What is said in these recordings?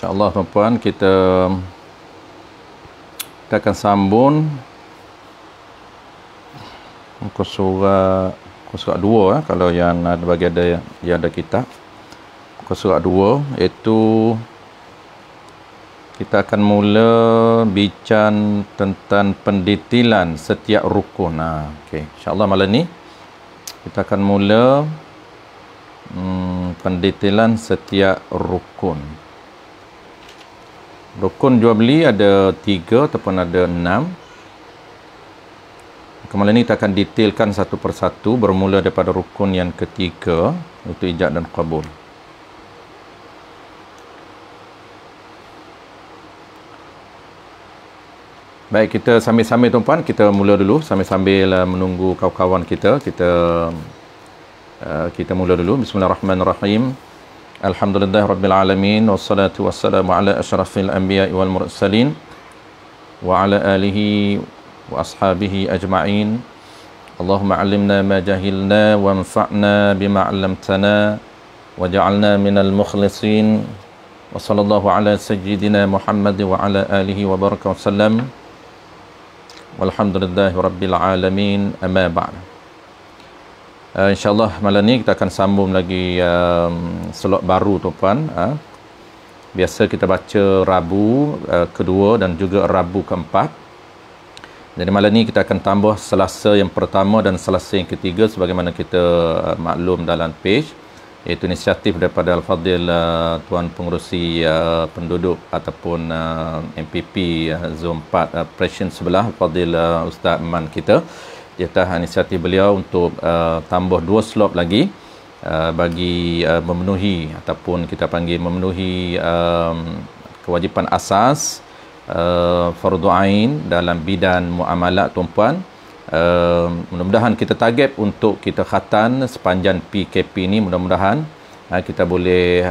InsyaAllah tuan-puan, kita akan sambung muka surat 2 kalau yang ada bagi ada yang ada kitab. Muka surat 2 iaitu kita akan mula bincang tentang pendetailan setiap rukun. Okey, insya-Allah malam ni kita akan mula pendetailan setiap rukun. Rukun jual beli ada 3 ataupun ada 6. Malam ini kita akan detailkan satu persatu bermula daripada rukun yang ketiga, iaitu ijab dan qabul. Baik, kita sambil-sambil tuan-puan, kita mula dulu sambil-sambil menunggu kawan-kawan kita. Kita mula dulu. Bismillahirrahmanirrahim. Alhamdulillah Rabbil Alamin. Wassalatu wassalamu ala ashrafil anbiya wal mursalin wa ala alihi wa ashabihi ajma'in. Allahumma alimna ma jahilna wa anfa'na bima 'allamtana wa ja'alna minal mukhlisin. Wa sallallahu ala sayyidina Muhammad wa ala alihi wa baraka wa sallam. Walhamdulillahi Rabbil Alamin. Amma ba'd. InsyaAllah malam ni kita akan sambung lagi slot baru tuan-puan. Biasa kita baca Rabu kedua dan juga Rabu keempat. Jadi malam ni kita akan tambah Selasa yang pertama dan Selasa yang ketiga sebagaimana kita maklum dalam page, iaitu inisiatif daripada Al-Fadhil Tuan Pengerusi Penduduk ataupun MPP Zon 4 Presiden sebelah Al-Fadhil Ustaz Man kita. Di atas inisiatif beliau untuk tambah 2 slot lagi bagi memenuhi ataupun kita panggil memenuhi kewajipan asas fardu ain dalam bidan muamalat tuan-puan. Mudah-mudahan kita target untuk kita khatan sepanjang PKP ni, mudah-mudahan kita boleh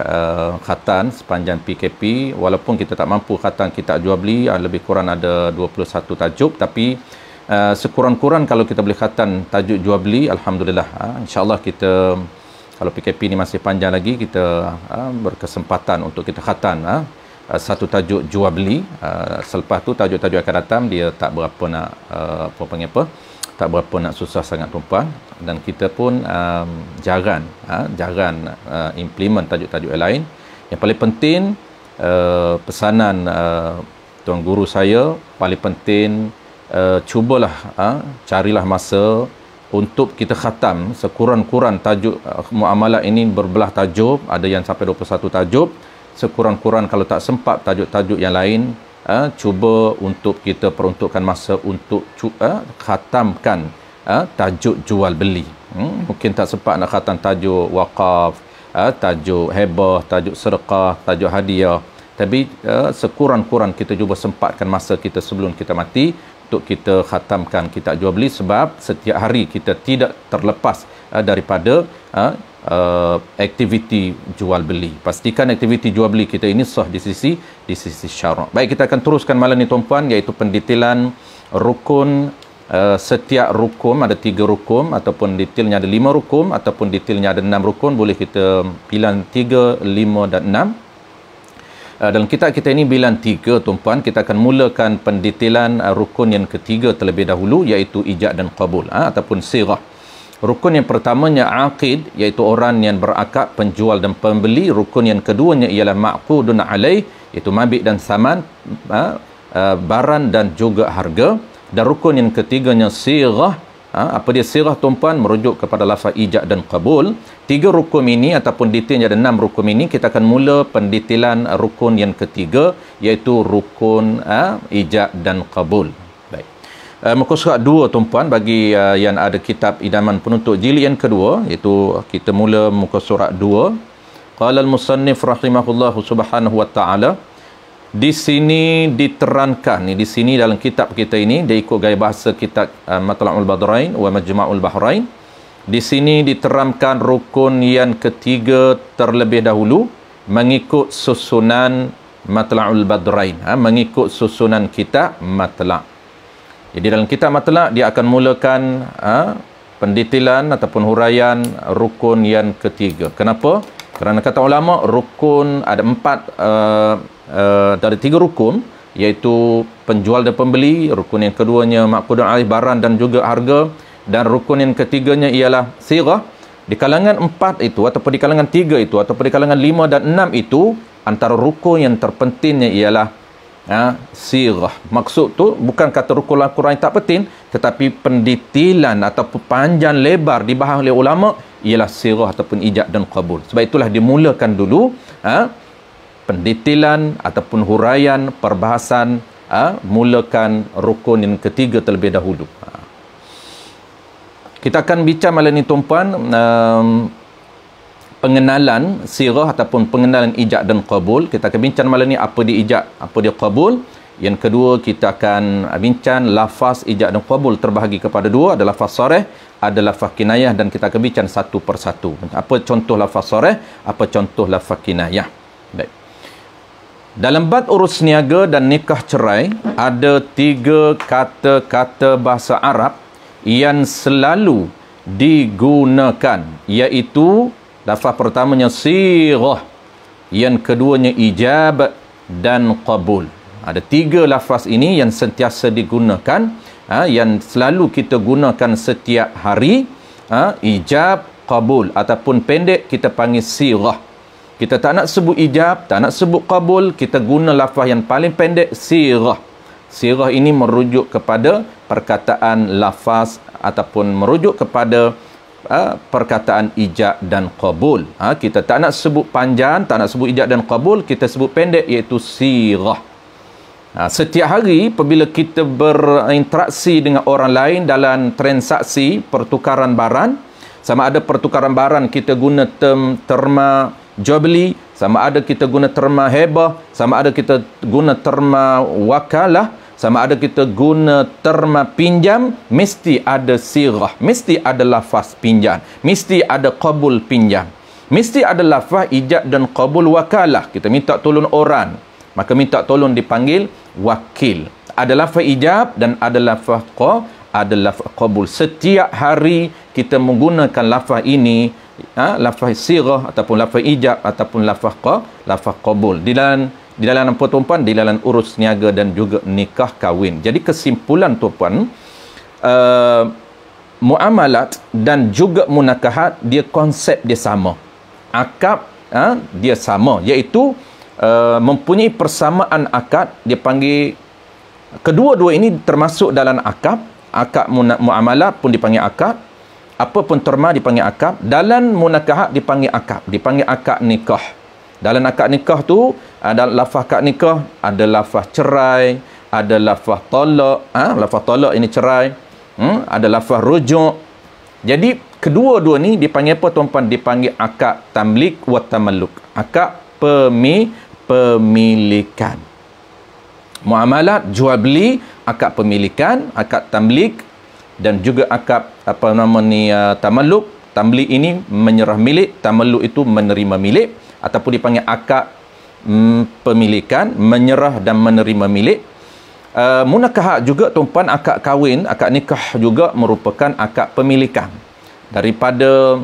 khatan sepanjang PKP walaupun kita tak mampu khatan kitab jual beli, lebih kurang ada 21 tajuk, tapi sekurang-kurang kalau kita boleh khatan tajuk jual beli, alhamdulillah. InsyaAllah kita kalau PKP ni masih panjang lagi, kita berkesempatan untuk kita khatan satu tajuk jual beli. Selepas tu tajuk-tajuk akan datang dia tak berapa nak tak berapa nak susah sangat tuan-puan, dan kita pun jarang implement tajuk-tajuk yang lain. Yang paling penting pesanan tuan guru saya paling penting, cubalah carilah masa untuk kita khatam sekurang-kurang tajuk muamalah ini berbelah tajuk, ada yang sampai 21 tajuk. Sekurang-kurang kalau tak sempat tajuk-tajuk yang lain, cuba untuk kita peruntukkan masa untuk khatamkan tajuk jual beli. Mungkin tak sempat nak khatam tajuk waqaf, tajuk hebah, tajuk sedekah, tajuk hadiah, tapi sekurang-kurang kita cuba sempatkan masa kita sebelum kita mati untuk kita khatamkan kitab jual beli, sebab setiap hari kita tidak terlepas daripada aktiviti jual beli. Pastikan aktiviti jual beli kita ini sah di sisi syarak. Baik, kita akan teruskan malam ni tuan-puan, iaitu pendetailan rukun. Setiap rukun ada 3 rukun, ataupun detailnya ada 5 rukun, ataupun detailnya ada 6 rukun. Boleh kita bilang 3, 5 dan 6. Dalam kitab kita ini bilang 3 tuan-puan. Kita akan mulakan pendetailan rukun yang ketiga terlebih dahulu, iaitu ijab dan qabul ataupun sirah. Rukun yang pertamanya aqid, iaitu orang yang berakad, penjual dan pembeli. Rukun yang keduanya ialah ma'qudun alaih, iaitu mabit dan saman, barang dan juga harga. Dan rukun yang ketiganya sirah. Apa dia sirah tuan-puan? Merujuk kepada lafaz ijab dan qabul. 3 rukun ini ataupun detailnya ada 6 rukun ini. Kita akan mula pendetailan rukun yang ketiga, iaitu rukun ijab dan qabul. Baik. Muka surat 2 tuan-puan, bagi yang ada kitab Idaman Penuntut jilid yang kedua, iaitu kita mula muka surat 2. Qala al-musannif rahimahullahu subhanahu wa ta'ala. Di sini diterangkan, di sini dalam kitab kita ini, dia ikut gaya bahasa kitab Matla'ul Badrain wa Majma'ul Bahrain. Di sini diterangkan rukun yang ketiga terlebih dahulu mengikut susunan Matla'ul Badrain, mengikut susunan kitab Matla'. Jadi dalam kitab Matla' dia akan mulakan pendetailan ataupun huraian rukun yang ketiga. Kenapa? Kerana kata ulama, rukun ada 4 dari 3 rukun, iaitu penjual dan pembeli, rukun yang keduanya maqdun alaih barang dan juga harga, dan rukun yang ketiganya ialah sirah. Di kalangan 4 itu ataupun di kalangan 3 itu ataupun di kalangan 5 dan 6 itu, antara rukun yang terpentingnya ialah sirah. Maksud tu bukan kata rukun Al-Quran tak penting, tetapi pendetilan ataupun panjang lebar dibahas oleh ulama ialah sirah ataupun ijab dan qabul. Sebab itulah dimulakan dulu pendetilan ataupun huraian perbahasan, mulakan rukun yang ketiga terlebih dahulu. Kita akan bincang malam ni tuan-puan, pengenalan sirah ataupun pengenalan ijab dan qabul. Kita akan bincang malam ni apa dia ijab, apa dia qabul. Yang kedua, kita akan bincang lafaz ijab dan qabul terbahagi kepada 2, ada lafaz sarih, ada lafaz kinayah, dan kita akan bincang satu persatu. Apa contoh lafaz sarih, apa contoh lafaz kinayah. Baik. Dalam bab urus niaga dan nikah cerai, ada 3 kata-kata bahasa Arab yang selalu digunakan, iaitu lafaz pertamanya sirah, yang keduanya ijab dan qabul. Ada 3 lafaz ini yang sentiasa digunakan, yang selalu kita gunakan setiap hari, ijab, qabul, ataupun pendek kita panggil sirah. Kita tak nak sebut ijab, tak nak sebut qabul, kita guna lafaz yang paling pendek, sirah. Sirah ini merujuk kepada perkataan lafaz ataupun merujuk kepada perkataan ijab dan qabul. Kita tak nak sebut panjang, tak nak sebut ijab dan qabul, kita sebut pendek, iaitu sirah. Setiap hari apabila kita berinteraksi dengan orang lain dalam transaksi pertukaran barang, sama ada pertukaran barang kita guna terma jual beli, sama ada kita guna terma hebah, sama ada kita guna terma wakalah, sama ada kita guna terma pinjam, mesti ada sirah, mesti ada lafaz pinjam, mesti ada qabul pinjam, mesti ada lafaz ijab dan qabul wakalah. Kita minta tolong orang, maka minta tolong dipanggil wakil. Ada lafaz ijab dan ada lafaz qabul. Setiap hari kita menggunakan lafaz ini, lafaz sirah ataupun lafaz ijab ataupun lafaz qabul di dalam apa tuan-puan, di dalam urus niaga dan juga nikah kahwin. Jadi kesimpulan tuan-puan, muamalat dan juga munakahat, dia konsep dia sama, akad dia sama, iaitu mempunyai persamaan akad. Dia panggil kedua-dua ini termasuk dalam akad muamalah pun dipanggil akad, apa pun terma dipanggil akad, dalam munakahat dipanggil akad nikah. Dalam akad nikah tu ada lafaz akad nikah, ada lafaz cerai, ada lafaz talak, lafaz talak ini cerai, ada lafaz rujuk. Jadi kedua-dua ni dipanggil apa tuan-puan? Dipanggil akad tamlik wa tamalluk, akad pemilikan. Muamalat jual beli, akad pemilikan, akad tamlik, dan juga akad tamalluk. Tamlik ini menyerah milik, tamalluk itu menerima milik, ataupun dipanggil akad pemilikan, menyerah dan menerima milik. Munakahat juga tuan-puan, akad kahwin, akad nikah juga merupakan akad pemilikan. Daripada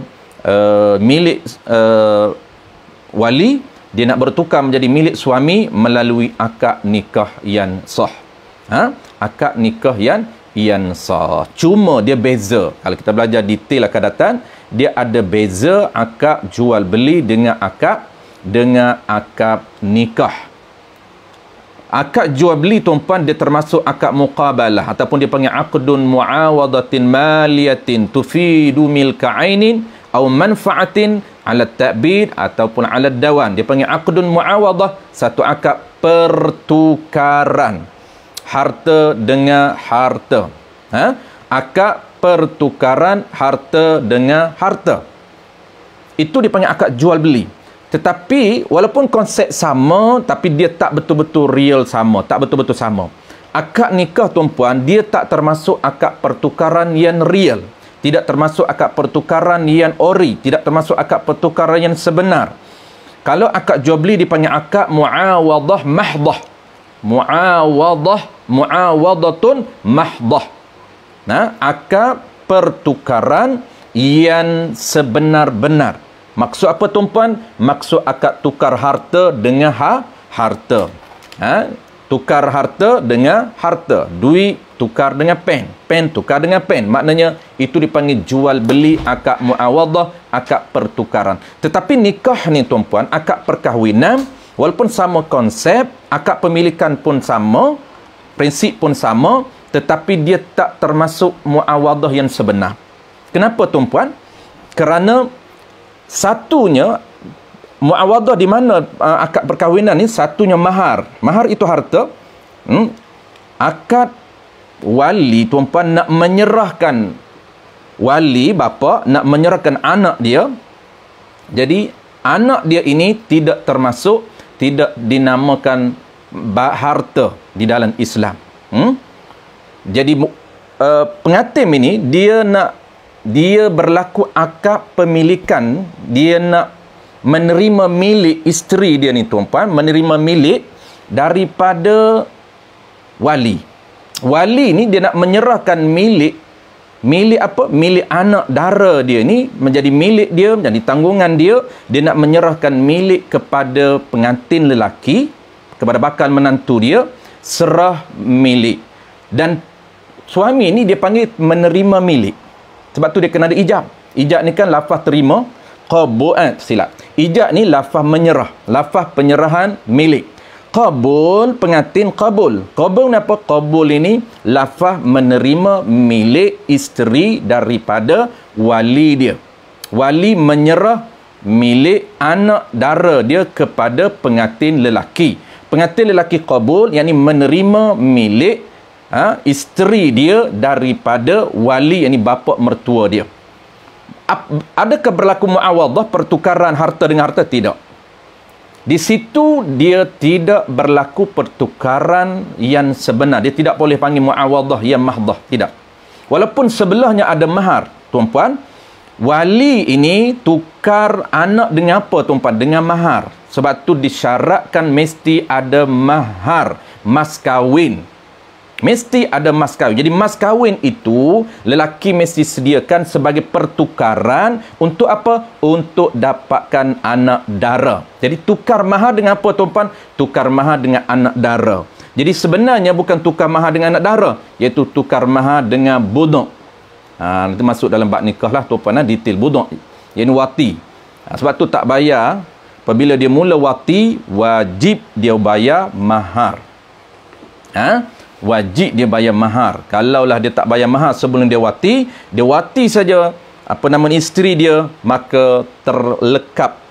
milik wali, dia nak bertukar menjadi milik suami melalui akad nikah yang sah. Akad nikah yang sah. Cuma dia beza. Kalau kita belajar detail akan datang, dia ada beza akad jual beli dengan akad nikah. Akad jual beli tuan-puan, dia termasuk akad muqabalah ataupun dia panggil aqdun muawadatin maliyatin tufidu milka ainin atau manfaatin ala ta'bid ataupun ala dawan. Dia panggil aqdun muawadah, satu akad pertukaran harta dengan harta. Akad pertukaran harta dengan harta. Itu dipanggil akad jual beli. Tetapi walaupun konsep sama, tapi dia tak betul-betul real sama, tak betul-betul sama. Akad nikah tuan-puan, dia tak termasuk akad pertukaran yang real, tidak termasuk akad pertukaran yang ori, tidak termasuk akad pertukaran yang sebenar. Kalau akad jual beli dipanggil akad muawadah mahdah. Muawadatun mahdah. Akad pertukaran yang sebenar-benar. Maksud apa tuan-puan? Maksud akad tukar harta dengan harta. Tukar harta dengan harta. Duit tukar dengan pen. Pen tukar dengan pen. Maknanya itu dipanggil jual beli, akad muawadah, akad pertukaran. Tetapi nikah ni tuan-puan, akad perkahwinan, walaupun sama konsep, akad pemilikan pun sama, prinsip pun sama, tetapi dia tak termasuk muawadah yang sebenar. Kenapa tuan-puan? Kerana satunya muawadah di mana akad perkahwinan ni, satunya mahar. Mahar itu harta. Akad wali tuan-puan nak menyerahkan, wali bapa nak menyerahkan anak dia. Jadi anak dia ini tidak termasuk, tidak dinamakan harta di dalam Islam. Jadi pengantin ini dia berlaku akad pemilikan, dia nak menerima milik isteri dia ni tuan-puan, menerima milik daripada wali. Wali ni dia nak menyerahkan milik apa? Milik anak dara dia ni menjadi milik dia, menjadi tanggungan dia. Dia nak menyerahkan milik kepada pengantin lelaki, kepada bakal menantu dia, serah milik. Dan suami ni dia panggil menerima milik. Sebab tu dia kena ada ijab. Ijab ni kan lafaz terima, qabul, silap. Ijab ni lafaz menyerah, lafaz penyerahan milik. Qabul, pengantin qabul. Qabul ni apa? Qabul ini lafaz menerima milik isteri daripada wali dia. Wali menyerah milik anak dara dia kepada pengantin lelaki. Pengantin lelaki qabul, yakni menerima milik isteri dia daripada wali, yakni bapa mertua dia. Adakah berlaku muawadah, pertukaran harta dengan harta? Tidak. Di situ dia tidak berlaku pertukaran yang sebenar. Dia tidak boleh panggil muawadah yang mahdah. Tidak. Walaupun sebelahnya ada mahar, tuan-puan, wali ini tukar anak dengan apa, tuan-puan? Dengan mahar. Sebab tu disyaratkan mesti ada mahar, mas kahwin. Mesti ada mas kahwin. Jadi mas kahwin itu lelaki mesti sediakan sebagai pertukaran untuk apa? Untuk dapatkan anak dara. Jadi tukar mahar dengan apa, tuan-puan? Tukar mahar dengan anak dara. Jadi sebenarnya bukan tukar mahar dengan anak dara, iaitu tukar mahar dengan budak. Nanti masuk dalam bab nikah lah, tuan-puan, detail budak. Iaitu wati. Sebab tu tak bayar. Apabila dia mula wati, wajib dia bayar mahar. Wajib dia bayar mahar. Kalaulah dia tak bayar mahar sebelum dia wati saja isteri dia, maka terlekap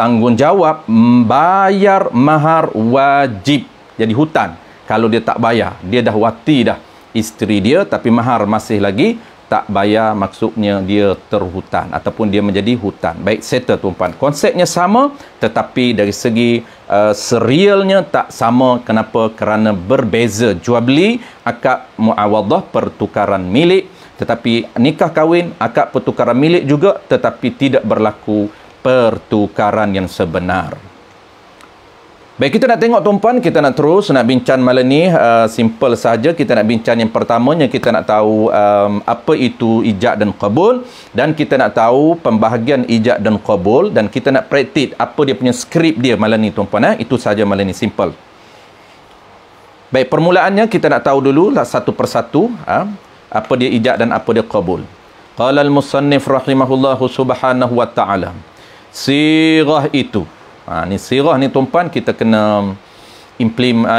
tanggungjawab bayar mahar wajib. Jadi hutang. Kalau dia tak bayar, dia dah wati dah isteri dia, tapi mahar masih lagi tak bayar, maksudnya dia terhutang ataupun dia menjadi hutang. Baik, settle tuan-puan. Konsepnya sama, tetapi dari segi serialnya tak sama. Kenapa? Kerana berbeza. Jual beli, akad muawadah, pertukaran milik. Tetapi nikah kahwin, akad pertukaran milik juga, tetapi tidak berlaku pertukaran yang sebenar. Baik, kita nak tengok tuan-puan, kita nak terus nak bincang malam ni. Simple saja, kita nak bincang yang pertamanya, kita nak tahu apa itu ijab dan qabul, dan kita nak tahu pembahagian ijab dan qabul, dan kita nak praktik apa dia punya skrip dia malam ni tuan-puan. Itu saja malam ni, simple. Baik, permulaannya kita nak tahu dulu satu persatu apa dia ijab dan apa dia qabul. Qala al-musannif rahimahullahu subhanahu wa ta'ala, sirah itu, ni sirah ni tuan-puan, kita kena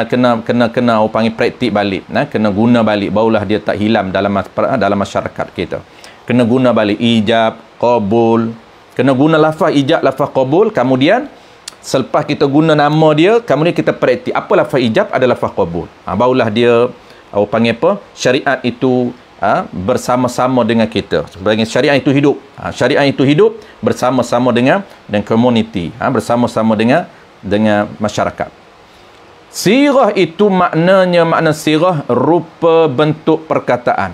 kena panggil praktik balik, kena guna balik, barulah dia tak hilang dalam masyarakat kita. Kena guna balik ijab, qabul, kena guna lafaz ijab, lafaz qabul. Kemudian selepas kita guna nama dia, kemudian kita praktik apa lafaz ijab, ada lafaz qabul. Barulah dia panggil apa? Syariat itu bersama-sama dengan kita. Sebagai syariat itu hidup. Syariat itu hidup bersama-sama dengan komuniti, bersama-sama dengan masyarakat. Sirah itu makna sirah rupa bentuk perkataan.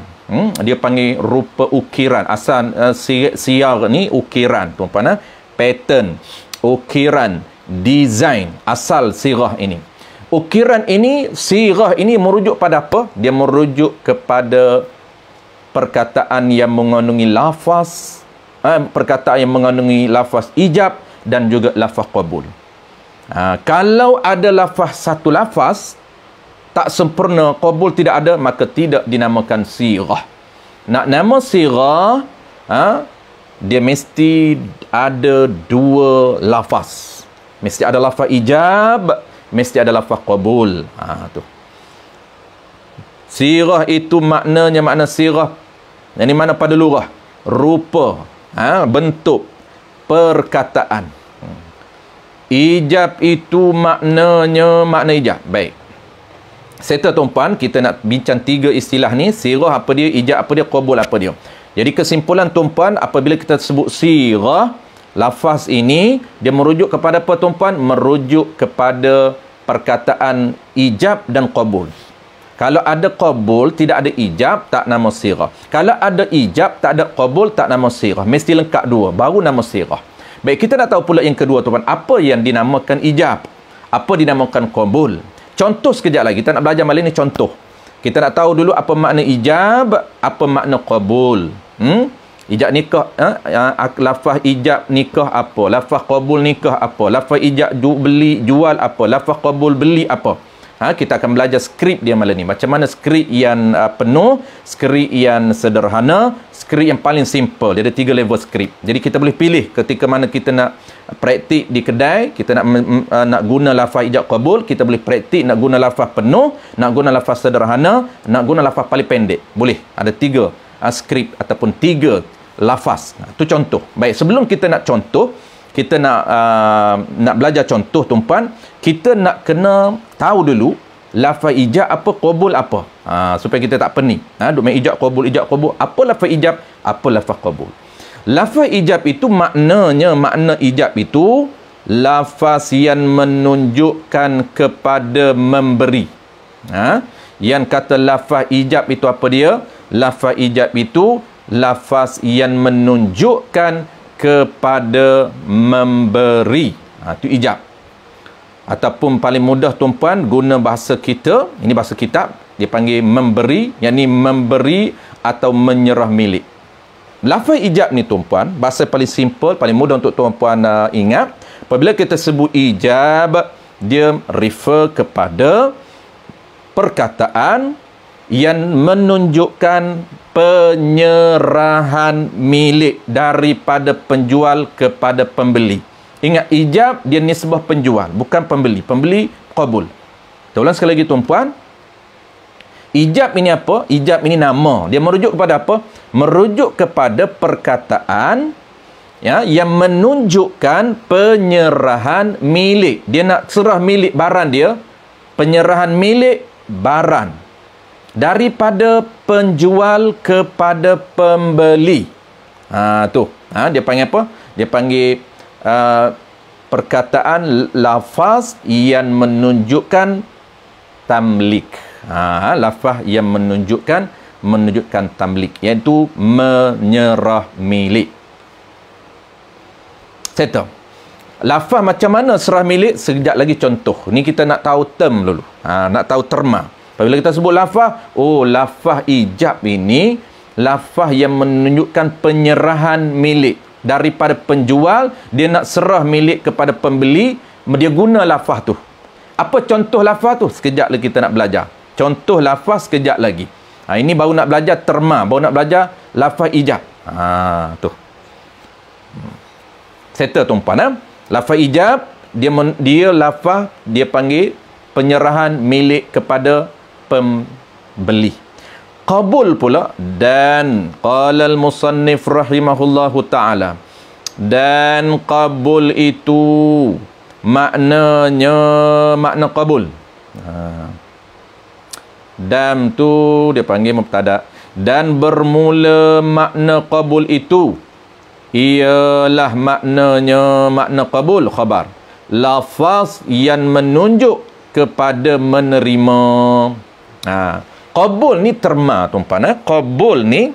Dia panggil rupa ukiran. Asal siyar ni ukiran, tuan-puan, pattern, ukiran, design, asal sirah ini. Ukiran ini, sirah ini merujuk pada apa? Dia merujuk kepada perkataan yang mengandungi lafaz, perkataan yang mengandungi lafaz ijab dan juga lafaz qabul. Kalau ada lafaz satu lafaz tak sempurna, qabul tidak ada, maka tidak dinamakan sirah. Nak nama sirah, dia mesti ada dua lafaz. Mesti ada lafaz ijab, mesti ada lafaz qabul. Tu. Sirah itu maknanya makna sirah. Yang mana pada lurah, rupa, bentuk, perkataan. Ijab itu maknanya makna ijab. Baik. Serta tuan-puan, kita nak bincang tiga istilah ni. Sirah apa dia, ijab apa dia, qabul apa dia. Jadi kesimpulan tuan-puan, apabila kita sebut sirah, lafaz ini dia merujuk kepada apa tuan-puan? Merujuk kepada perkataan ijab dan qabul. Kalau ada qabul, tidak ada ijab, tak nama sirah. Kalau ada ijab, tak ada qabul, tak nama sirah. Mesti lengkap dua, baru nama sirah. Baik, kita nak tahu pula yang kedua tuan-puan, apa yang dinamakan ijab, apa dinamakan qabul. Contoh sekejap lagi, kita nak belajar malam ni contoh. Kita nak tahu dulu apa makna ijab, apa makna qabul. Ijab nikah, lafaz ijab nikah apa, lafaz qabul nikah apa, lafaz ijab beli jual apa, lafaz qabul beli apa. Kita akan belajar skrip dia malam ni. Macam mana skrip yang penuh, skrip yang sederhana, skrip yang paling simple. Dia ada 3 level skrip. Jadi kita boleh pilih ketika mana kita nak praktik di kedai, kita nak guna lafaz ijab qabul, kita boleh praktik nak guna lafaz penuh, nak guna lafaz sederhana, nak guna lafaz paling pendek. Boleh. Ada 3 skrip ataupun 3 lafaz. Itu contoh. Baik, sebelum kita nak contoh, kita nak belajar contoh tuan-puan, kita nak kena tahu dulu lafaz ijab apa, qabul apa. Supaya kita tak pening. Duk main ijab qabul, apa lafaz ijab, apa lafaz qabul. Lafaz ijab itu maknanya, makna ijab itu lafaz yang menunjukkan kepada memberi. Yang kata lafaz ijab itu apa dia? Lafaz ijab itu lafaz yang menunjukkan kepada memberi. Itu ijab. Ataupun paling mudah tuan-puan, guna bahasa kita, ini bahasa kitab, dia panggil memberi, yakni memberi atau menyerah milik. Lafaz ijab ni tuan-puan, bahasa paling simple, paling mudah untuk tuan-puan ingat. Apabila kita sebut ijab, dia refer kepada perkataan yang menunjukkan penyerahan milik daripada penjual kepada pembeli. Ingat, ijab dia nisbah penjual, bukan pembeli. Pembeli qabul. Kita ulang sekali lagi tuan-puan. Ijab ini apa? Ijab ini nama. Dia merujuk kepada apa? Merujuk kepada perkataan yang menunjukkan penyerahan milik. Dia nak serah milik barang dia. Penyerahan milik barang daripada penjual kepada pembeli. Dia panggil apa? Dia panggil perkataan lafaz yang menunjukkan tamlik. Lafaz yang menunjukkan tamlik, iaitu menyerah milik. Settle. Lafaz macam mana serah milik? Sekejap lagi contoh. Ni kita nak tahu term dulu. Nak tahu terma. Apabila kita sebut lafaz, lafaz ijab ini lafaz yang menunjukkan penyerahan milik daripada penjual, dia nak serah milik kepada pembeli, dia guna lafaz tu. Apa contoh lafaz tu? Sekejap lagi kita nak belajar. Contoh lafaz sekejap lagi. Ini baru nak belajar terma, baru nak belajar lafaz ijab. Tu. Settle tuan-puan. Lafaz ijab, dia lafaz, dia panggil penyerahan milik kepada pembeli. Qabul pula, dan qala al-musannif rahimahullahu ta'ala, dan qabul itu maknanya makna qabul. Dam tu dia panggil mubtada, dan bermula makna qabul itu ialah maknanya makna qabul khabar, lafaz yang menunjuk kepada menerima. Qabul ni terma tuan-puan. Qabul ni,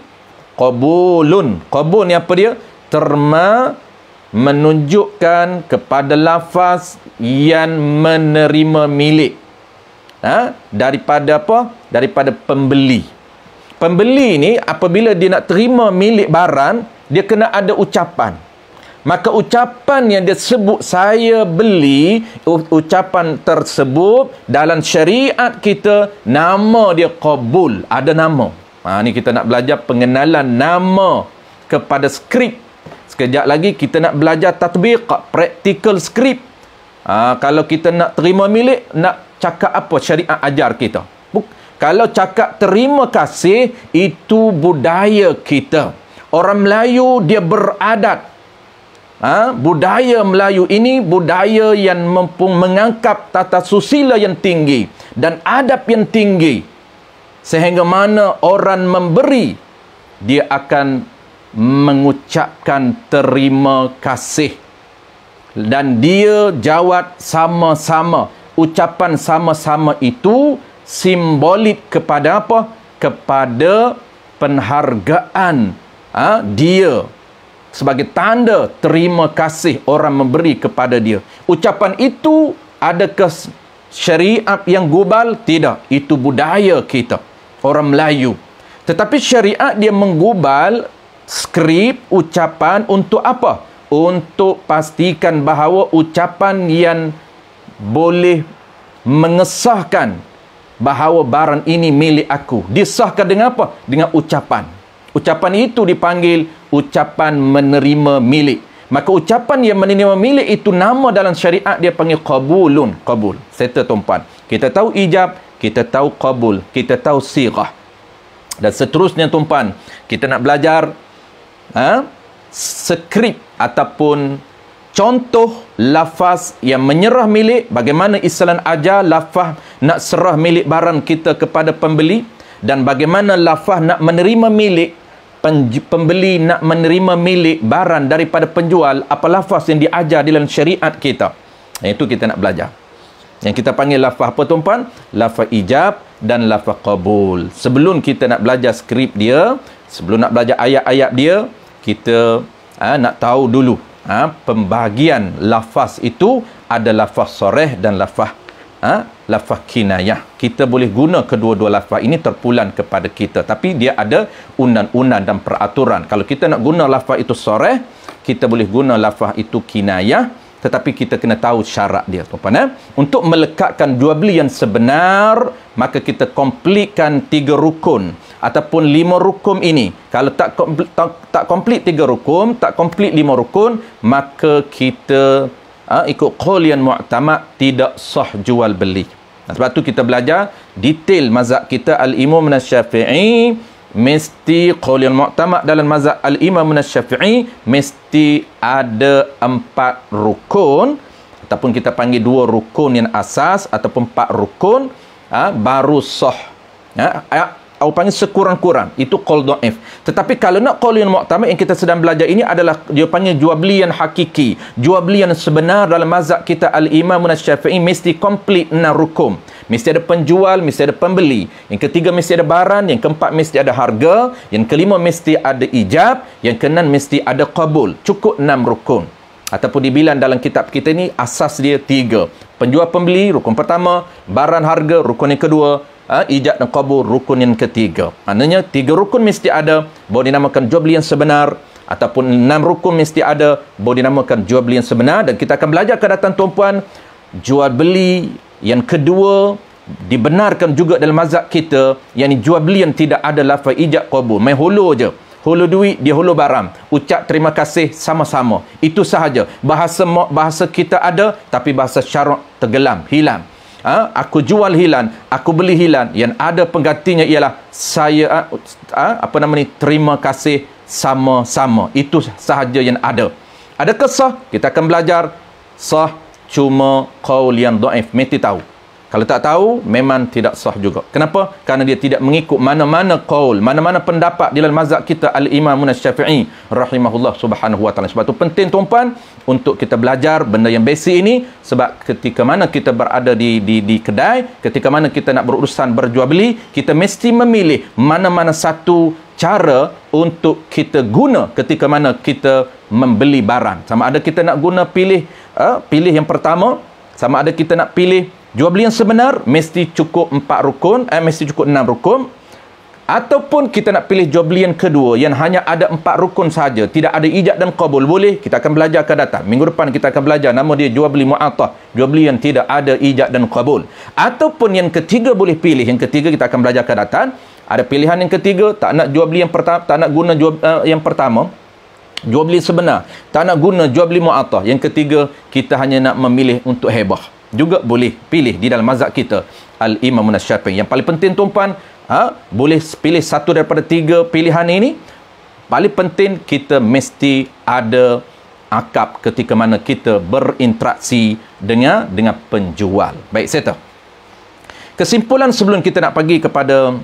qabulun. Qabul ni apa dia? Terma menunjukkan kepada lafaz yang menerima milik. Daripada apa? Daripada pembeli. Pembeli ni apabila dia nak terima milik barang, dia kena ada ucapan. maka ucapan yang dia sebut saya beli, ucapan tersebut dalam syariat kita nama dia qabul, ada nama. Ni kita nak belajar pengenalan nama kepada skrip. Sekejap lagi kita nak belajar tatbiq, practical script. Kalau kita nak terima milik, nak cakap apa syariat ajar kita. Kalau cakap terima kasih, itu budaya kita. Orang Melayu dia beradat. Budaya Melayu ini budaya yang mengangkat tata susila yang tinggi dan adab yang tinggi, sehingga mana orang memberi dia akan mengucapkan terima kasih dan dia jawab sama-sama. Ucapan sama-sama itu simbolik kepada apa? Kepada penghargaan dia, sebagai tanda terima kasih orang memberi kepada dia. Ucapan itu adakah syariat yang global? Tidak. Itu budaya kita, orang Melayu. Tetapi syariat dia menggubal skrip ucapan untuk apa? Untuk pastikan bahawa ucapan yang boleh mengesahkan bahawa barang ini milik aku. Disahkan dengan apa? Dengan ucapan. Ucapan itu dipanggil ucapan menerima milik. Maka ucapan yang menerima milik itu nama dalam syariat dia panggil qabulun. Qabul. Settle tuan-puan. Kita tahu ijab, kita tahu qabul, kita tahu sighah. Dan seterusnya tuan-puan, kita nak belajar skrip ataupun contoh lafaz yang menyerah milik. Bagaimana Islam ajar lafaz nak serah milik barang kita kepada pembeli, dan bagaimana lafaz nak menerima milik, pembeli nak menerima milik barang daripada penjual, apa lafaz yang diajar dalam syariat kita. Itu kita nak belajar. Yang kita panggil lafaz apa tuan-puan? Lafaz ijab dan lafaz qabul. Sebelum kita nak belajar skrip dia, sebelum nak belajar ayat-ayat dia, kita nak tahu dulu pembahagian lafaz itu ada lafaz sarih dan lafaz lafaz kinayah. Kita boleh guna kedua-dua lafaz ini terpulang kepada kita, tapi dia ada undang-undang dan peraturan. Kalau kita nak guna lafaz itu sarih, kita boleh guna lafaz itu kinayah, tetapi kita kena tahu syarat dia tuan-puan. Untuk melekatkan jual beli yang sebenar, maka kita komplitkan 3 rukun ataupun 5 rukun ini. Kalau tak komplit 3 rukun, tak komplit 5 rukun, maka kita ikut qaul yang mu'tamad, tidak sah jual beli. Sebab tu kita belajar detail mazhab kita al-Imam Asy-Syafi'i, mesti qaul yang mu'tamad dalam mazhab al-Imam Asy-Syafi'i mesti ada 4 rukun, ataupun kita panggil 2 rukun yang asas ataupun 4 rukun baru sah. Aku panggil sekurang-kurang. Itu qaul dhaif. Tetapi kalau nak qaul yang mu'tamad yang kita sedang belajar ini adalah dia panggil jual beli yang hakiki. Jual beli yang sebenar dalam mazhab kita al-Imam Asy-Syafi'i mesti komplit 6 rukun. Mesti ada penjual, mesti ada pembeli. Yang ketiga mesti ada barang, yang keempat mesti ada harga, yang kelima mesti ada ijab, yang keenam mesti ada qabul. Cukup 6 rukun. Ataupun dibilang dalam kitab kita ni asas dia 3. Penjual pembeli rukun pertama, barang harga rukun yang kedua, ijab dan qabul rukun yang ketiga. Maknanya 3 rukun mesti ada, boleh dinamakan jual beli yang sebenar, ataupun 6 rukun mesti ada, boleh dinamakan jual beli yang sebenar. Dan kita akan belajar ke datang tuan-puan, jual beli yang kedua dibenarkan juga dalam mazhab kita, yang jual beli yang tidak ada lafaz ijab qabul, main hulu je. Hulu duit, dia hulu barang. Ucap terima kasih sama-sama. Itu sahaja. Bahasa kita ada, tapi bahasa syarak tergelam, hilang. Aku jual hilang, aku beli hilang. Yang ada penggantinya ialah saya terima kasih sama-sama. Itu sahaja yang ada. Adakah sah? Kita akan belajar sah, cuma qaul yang dhaif mesti tahu. Kalau tak tahu, memang tidak sah juga. Kenapa? Kerana dia tidak mengikut mana-mana qaul, mana-mana pendapat di dalam mazhab kita al-Imam Asy-Syafi'i rahimahullah subhanahu wa ta'ala. Sebab itu penting tuan-puan untuk kita belajar benda yang basic ini, sebab ketika mana kita berada di kedai, ketika mana kita nak berurusan berjual beli, kita mesti memilih mana-mana satu cara untuk kita guna ketika mana kita membeli barang. Sama ada kita nak guna pilih yang pertama, sama ada kita nak pilih jual beli yang sebenar, mesti cukup 4 rukun, mesti cukup 6 rukun. Ataupun kita nak pilih jual beli yang kedua yang hanya ada 4 rukun saja, tidak ada ijab dan qabul, boleh. Kita akan belajar akan datang. Minggu depan kita akan belajar, nama dia jual beli mu'attah, jual beli yang tidak ada ijab dan qabul. Ataupun yang ketiga boleh pilih. Yang ketiga kita akan belajar akan datang. Ada pilihan yang ketiga, tak nak jual beli yang pertama, tak nak guna yang pertama, jual beli sebenar, tak nak guna jual beli mu'attah. Yang ketiga, kita hanya nak memilih untuk hebah, juga boleh pilih di dalam mazhab kita Al-Imam Syafi'i. Yang paling penting tuan-puan, boleh pilih satu daripada 3 pilihan ini. Paling penting kita mesti ada akad ketika mana kita berinteraksi dengan penjual. Baik, saya tahu. Kesimpulan sebelum kita nak pergi kepada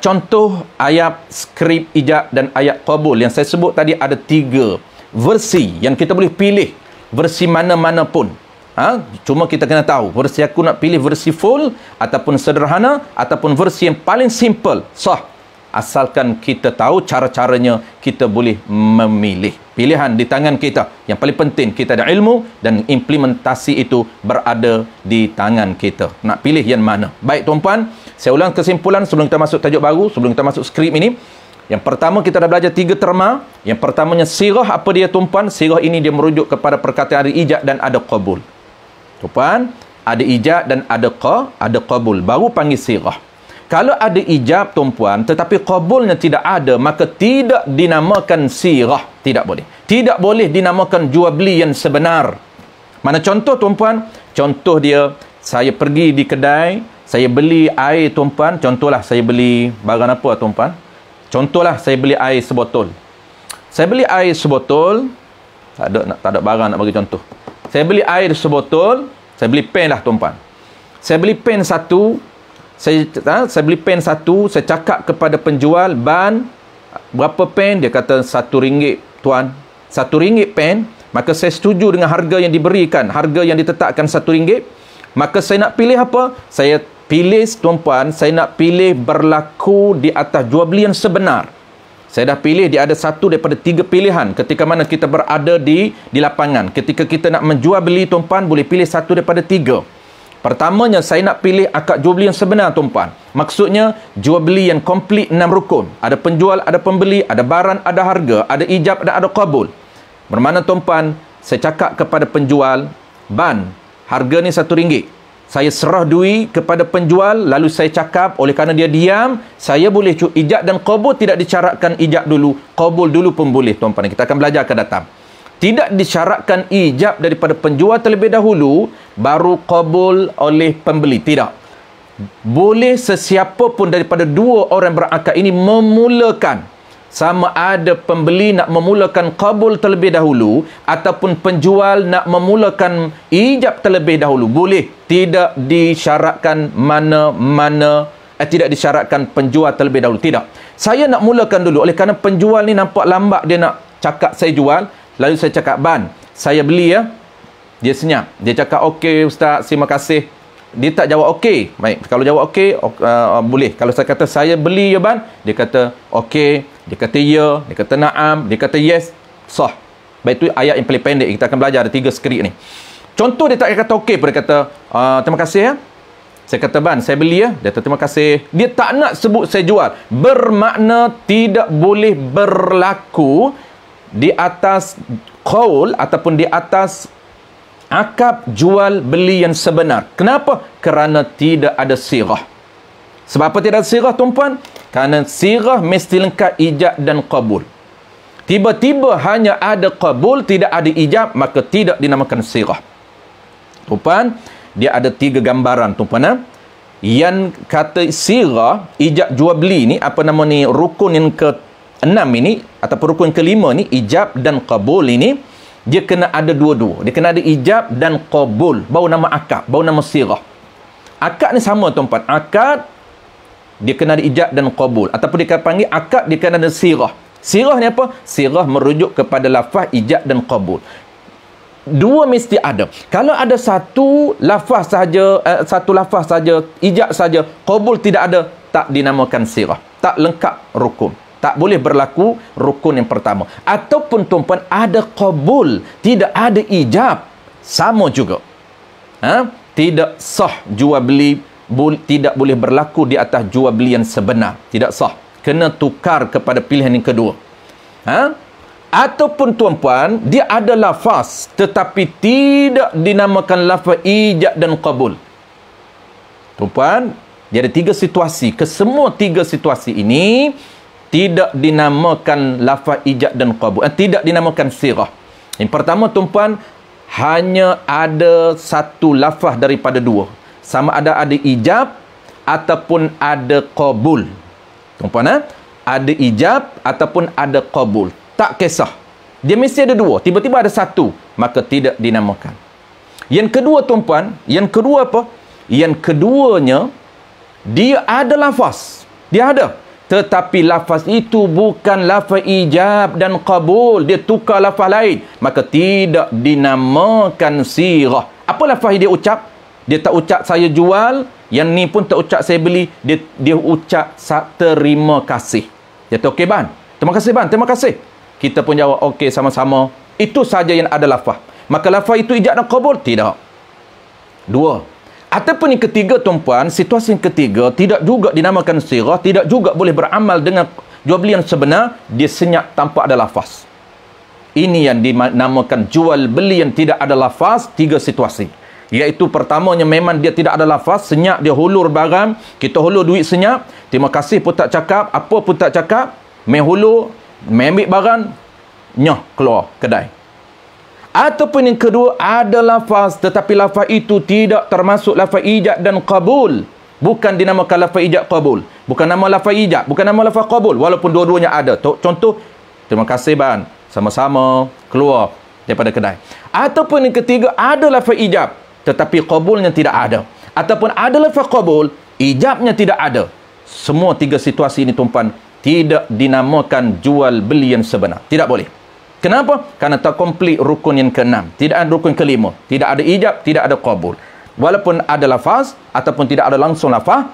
contoh ayat skrip ijab dan ayat qabul yang saya sebut tadi, ada 3 versi yang kita boleh pilih, versi mana-mana pun. Cuma kita kena tahu versi aku nak pilih versi full ataupun sederhana ataupun versi yang paling simple, sah. Asalkan kita tahu cara-caranya, kita boleh memilih. Pilihan di tangan kita. Yang paling penting kita ada ilmu dan implementasi itu berada di tangan kita. Nak pilih yang mana? Baik tuan-puan, saya ulang kesimpulan sebelum kita masuk tajuk baru, sebelum kita masuk skrip ini. Yang pertama kita dah belajar 3 terma. Yang pertamanya sirah. Apa dia tuan-puan? Sirah ini dia merujuk kepada perkataan ada ijab dan ada qabul. Tuan, ada ijab dan ada qabul, baru panggil sirah. Kalau ada ijab tuan-puan tetapi qabulnya tidak ada, maka tidak dinamakan sirah. Tidak boleh. Tidak boleh dinamakan jual beli yang sebenar. Mana contoh tuan-puan? Contoh dia, saya pergi di kedai, saya beli air tuan-puan. Contohlah saya beli barang apa tuan-puan? Contohlah saya beli air sebotol. Saya beli air sebotol, tak ada barang nak bagi contoh. Saya beli air sebotol, saya beli pen lah tuan-puan. Saya beli pen satu, saya beli pen satu, saya cakap kepada penjual, ban, berapa pen? Dia kata RM1 tuan. RM1 pen, maka saya setuju dengan harga yang diberikan, harga yang ditetapkan RM1. Maka saya nak pilih apa? Saya pilih tuan-puan, saya nak pilih berlaku di atas jual beli yang sebenar. Saya dah pilih, dia ada satu daripada 3 pilihan ketika mana kita berada di lapangan. Ketika kita nak menjual beli tuan-puan, boleh pilih satu daripada 3. Pertamanya, saya nak pilih akad jual beli yang sebenar tuan-puan. Maksudnya, jual beli yang komplit 6 rukun. Ada penjual, ada pembeli, ada barang, ada harga, ada ijab dan ada qabul. Bermakna tuan-puan, saya cakap kepada penjual, ban, harga ni RM1. Saya serah duit kepada penjual, lalu saya cakap, oleh kerana dia diam, saya boleh ijab dan qabul, tidak disyaratkan ijab dulu, qabul dulu pun boleh tuan-puan. Kita akan belajar akan datang. Tidak disyaratkan ijab daripada penjual terlebih dahulu, baru qabul oleh pembeli. Tidak. Boleh sesiapa pun daripada 2 orang berakad ini memulakan. Sama ada pembeli nak memulakan qabul terlebih dahulu ataupun penjual nak memulakan ijab terlebih dahulu. Boleh. Tidak disyaratkan tidak disyaratkan penjual terlebih dahulu. Tidak. Saya nak mulakan dulu. Oleh kerana penjual ni nampak lambat dia nak cakap saya jual. Lalu saya cakap, ban, saya beli ya. Dia senyap. Dia cakap, okey ustaz, terima kasih. Dia tak jawab okey. Baik, kalau jawab okey, boleh. Kalau saya kata saya beli ya ban, dia kata okey, dia kata ya, dia kata na'am, dia kata yes, sah. Baik, itu ayat yang paling pendek. Kita akan belajar ada 3 skrip ni. Contoh dia tak kata okey, dia kata terima kasih ya. Saya kata ban, saya beli ya. Dia kata terima kasih. Dia tak nak sebut saya jual. Bermakna tidak boleh berlaku di atas qaul ataupun di atas akad jual beli yang sebenar. Kenapa? Kerana tidak ada sirah. Sebab apa tidak ada sirah tuan-puan? Kerana sirah mesti lengkap ijab dan qabul. Tiba-tiba hanya ada qabul, tidak ada ijab, maka tidak dinamakan sirah. Tuan-puan, dia ada 3 gambaran tuan-puan. Yang kata sirah, ijab jual beli ni, apa nama ni, rukun yang ke-6 ini ataupun rukun ke-5 ni, ijab dan qabul ini, dia kena ada dua-dua. Dia kena ada ijab dan qabul. Baru nama akad, baru nama sirah. Akad ni sama tuan-puan. Akad dia kena ada ijab dan qabul. Ataupun dia panggil akad, dia kena ada sirah. Sirah ni apa? Sirah merujuk kepada lafaz ijab dan qabul. 2 mesti ada. Kalau ada satu lafaz saja, ijab saja, qabul tidak ada, tak dinamakan sirah. Tak lengkap rukun. Tak boleh berlaku rukun yang pertama. Ataupun tuan-puan ada qabul, tidak ada ijab, sama juga. Tidak sah jual beli, tidak boleh berlaku di atas jual beli yang sebenar. Tidak sah. kena tukar kepada pilihan yang kedua. Ataupun tuan-puan, dia ada lafaz tetapi tidak dinamakan lafaz ijab dan qabul. Tuan-puan, dia ada 3 situasi. Kesemua 3 situasi ini tidak dinamakan lafaz ijab dan qabul. Tidak dinamakan sirah. Yang pertama, tuan-puan, hanya ada satu lafaz daripada 2. Sama ada ijab ataupun ada qabul. Tuan-puan, ada ijab ataupun ada qabul. Tak kisah. Dia mesti ada 2. Tiba-tiba ada 1. Maka tidak dinamakan. Yang kedua, tuan-puan. Yang kedua apa? Yang keduanya, dia ada lafaz. Dia ada. Tetapi lafaz itu bukan lafaz ijab dan qabul. Dia tukar lafaz lain. Maka tidak dinamakan sirah. Apa lafaz dia ucap? Dia tak ucap saya jual. Yang ni pun tak ucap saya beli. Dia ucap terima kasih. Dia kata, okey ban. Terima kasih ban. Terima kasih. Kita pun jawab, okey, sama-sama. Itu saja yang ada lafaz. Maka lafaz itu ijab dan qabul? Tidak. 2. Ataupun yang ketiga, tuan-puan, situasi yang ketiga, tidak juga dinamakan sirah, tidak juga boleh beramal dengan jual beli yang sebenar, dia senyap tanpa ada lafaz. Ini yang dinamakan jual beli yang tidak ada lafaz, 3 situasi. Iaitu pertamanya memang dia tidak ada lafaz, senyap dia hulur barang, kita hulur duit senyap, terima kasih pun tak cakap, apa pun tak cakap, main hulur, main ambil barang, nyah keluar kedai. Ataupun yang kedua, ada lafaz tetapi lafaz itu tidak termasuk lafaz ijab dan qabul. Bukan dinamakan lafaz ijab qabul. Bukan nama lafaz ijab, bukan nama lafaz qabul, walaupun dua-duanya ada. Contoh, terima kasih ban, sama-sama, keluar daripada kedai. Ataupun yang ketiga, ada lafaz ijab tetapi qabulnya tidak ada. Ataupun ada lafaz qabul, ijabnya tidak ada. Semua 3 situasi ini, tuan-puan, tidak dinamakan jual beli yang sebenar. Tidak boleh. Kenapa? Kerana tak komplit rukun yang ke-6. Tidak ada rukun ke-5. Tidak ada ijab, tidak ada qabul. Walaupun ada lafaz ataupun tidak ada langsung lafaz,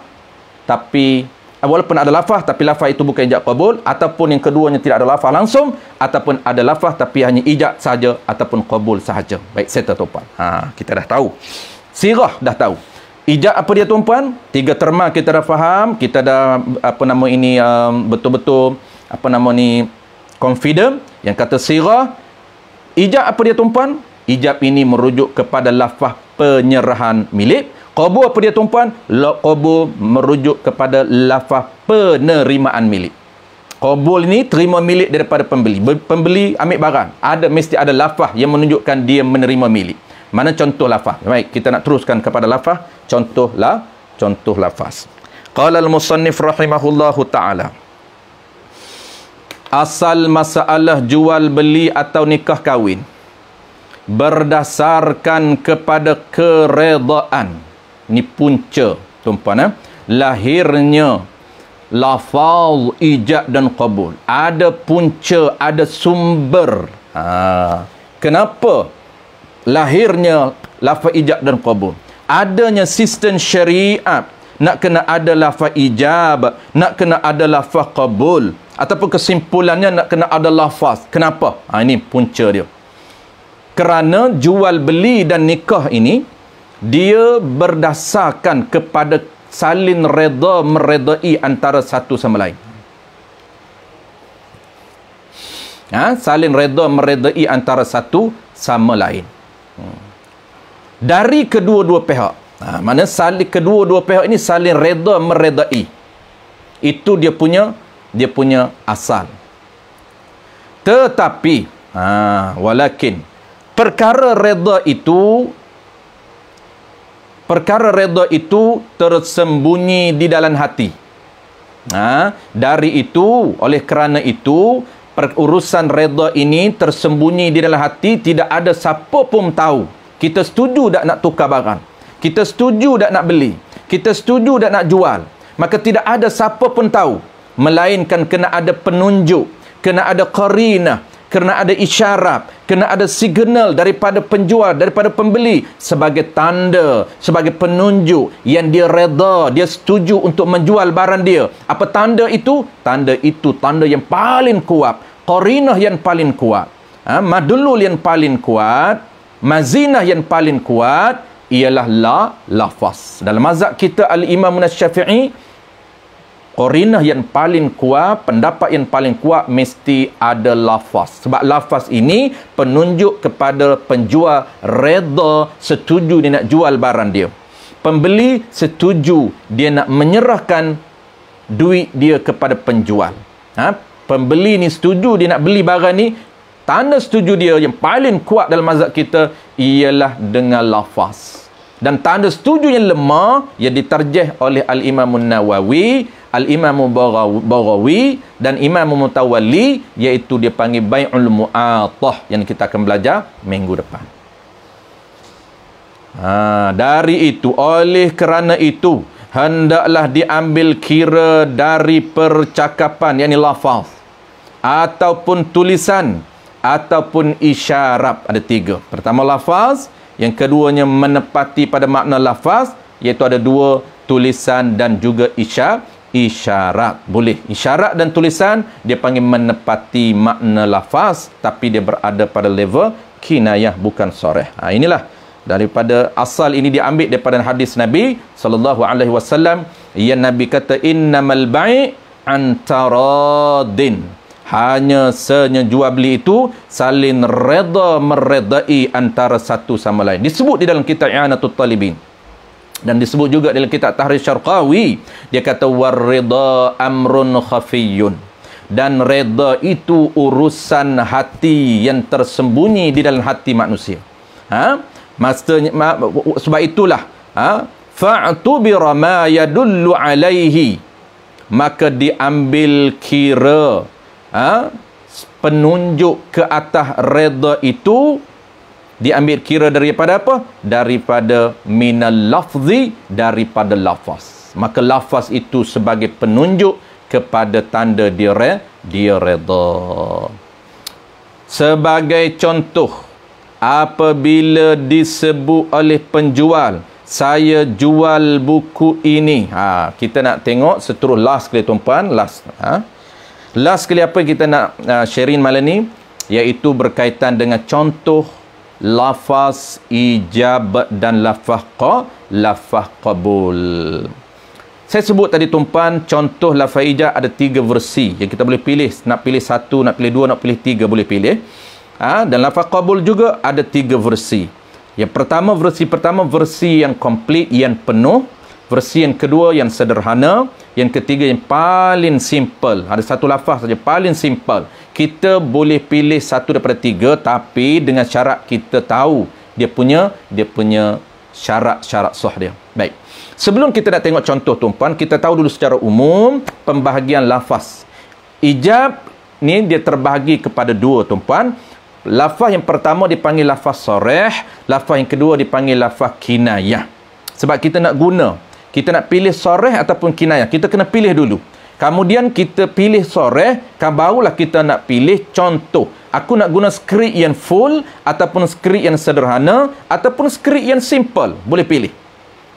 tapi walaupun ada lafaz tapi lafaz itu bukan ijab qabul, ataupun yang keduanya tidak ada lafaz langsung, ataupun ada lafaz tapi hanya ijab saja ataupun qabul sahaja. Baik, settle, tuan-puan. Kita dah tahu. Sirah dah tahu. Ijab apa dia, tuan-puan? 3 terma kita dah faham. Kita dah betul-betul confident. Yang kata sirah. Ijab apa dia, tuan-puan? Ijab ini merujuk kepada lafaz penyerahan milik. Qabul apa dia, tuan-puan? Qabul merujuk kepada lafaz penerimaan milik. Qabul ini terima milik daripada pembeli. Pembeli ambil barang, mesti ada lafaz yang menunjukkan dia menerima milik. Mana contoh lafaz? Baik, kita nak teruskan kepada lafaz. Contoh lafaz. Qala al-musannif rahimahullahu ta'ala. Asal masalah jual beli atau nikah kahwin berdasarkan kepada keredaan. Ini punca, tuan-puan, lahirnya lafaz ijab dan qabul. Ada punca, ada sumber. Kenapa lahirnya lafaz ijab dan qabul? Adanya sistem syariat. Nak kena ada lafaz ijab, nak kena ada lafaz qabul, ataupun kesimpulannya nak kena ada lafaz. Kenapa? Ini punca dia. Kerana jual beli dan nikah ini dia berdasarkan kepada saling reda meredai antara satu sama lain. Saling reda meredai antara satu sama lain. Dari kedua-dua pihak. Mana kedua-dua pihak ini saling reda meredai. Itu dia punya asal. Tetapi walakin perkara reda itu tersembunyi di dalam hati. Oleh kerana itu urusan reda ini tersembunyi di dalam hati, tidak ada siapa pun tahu. Kita setuju tak nak tukar barang, kita setuju tak nak beli, kita setuju tak nak jual, maka tidak ada siapa pun tahu, melainkan kena ada penunjuk, kena ada qarinah, kena ada isyarat, kena ada signal daripada penjual, daripada pembeli, sebagai tanda, sebagai penunjuk yang dia reda, dia setuju untuk menjual barang dia. Apa tanda itu? Tanda itu tanda yang paling kuat, qarinah yang paling kuat, madlul yang paling kuat, mazinah yang paling kuat ialah lafaz. Dalam mazhab kita Al-Imam Asy-Syafi'i, Qarinah yang paling kuat, pendapat yang paling kuat mesti ada lafaz. Sebab lafaz ini penunjuk kepada penjual redha, setuju dia nak jual barang dia. Pembeli setuju dia nak menyerahkan duit dia kepada penjual. Pembeli ni setuju dia nak beli barang ni. Tanda setuju dia yang paling kuat dalam mazhab kita ialah dengan lafaz. Dan tanda setuju yang lemah yang ditarjih oleh Al-Imam Nawawi, Al-Imam Baghawi dan Imam Mutawalli, iaitu dia panggil bai'ul mu'atah yang kita akan belajar minggu depan. Dari itu, oleh kerana itu, hendaklah diambil kira dari percakapan, yakni lafaz, ataupun tulisan, ataupun isyarat. Ada 3. Pertama lafaz, yang keduanya menepati pada makna lafaz, iaitu ada 2, tulisan dan juga isyarat. Boleh isyarat dan tulisan dia panggil menepati makna lafaz, tapi dia berada pada level kinayah, bukan sarih. Inilah daripada asal ini diambil daripada hadis Nabi sallallahu alaihi wasallam yang Nabi kata innamal bai' antaradin. Hanya senya jual beli itu saling redha meredai antara satu sama lain. Disebut di dalam kitab I'anatul Talibin. Dan disebut juga dalam kitab Tahrir Syarqawi. Dia kata warridha amrun khafiyyun. Dan redha itu urusan hati yang tersembunyi di dalam hati manusia. Maksudnya, sebab itulah fa'tubira ma yadullu alaihi, maka diambil kira penunjuk ke atas redha itu, diambil kira daripada apa? Daripada minal lafzi, daripada lafaz. Maka lafaz itu sebagai penunjuk kepada tanda dia redha. Sebagai contoh, apabila disebut oleh penjual, saya jual buku ini. Kita nak tengok seterus last sekali tuan-puan. Last sekali apa kita nak sharing malam ni, iaitu berkaitan dengan contoh lafaz ijab dan lafaz qabul. Saya sebut tadi tuan-puan, contoh lafaz ijab ada 3 versi yang kita boleh pilih. Nak pilih 1, nak pilih 2, nak pilih 3, boleh pilih. Dan lafaz qabul juga ada 3 versi. Yang pertama, versi yang komplit, yang penuh. Versi yang kedua yang sederhana. Yang ketiga yang paling simple. Ada 1 lafaz saja paling simple. Kita boleh pilih 1 daripada 3, tapi dengan syarat kita tahu dia punya syarat-syarat sah dia. Baik. Sebelum kita nak tengok contoh tuan-puan, kita tahu dulu secara umum pembahagian lafaz. Ijab ni dia terbahagi kepada 2 tuan-puan. Lafaz yang pertama dipanggil lafaz sarih, lafaz yang kedua dipanggil lafaz kinayah. Sebab kita nak guna, kita nak pilih sarih ataupun kinayah, kita kena pilih dulu. Kemudian kita pilih sarih, barulah kita nak pilih contoh. Aku nak guna skrip yang full ataupun skrip yang sederhana ataupun skrip yang simple, boleh pilih.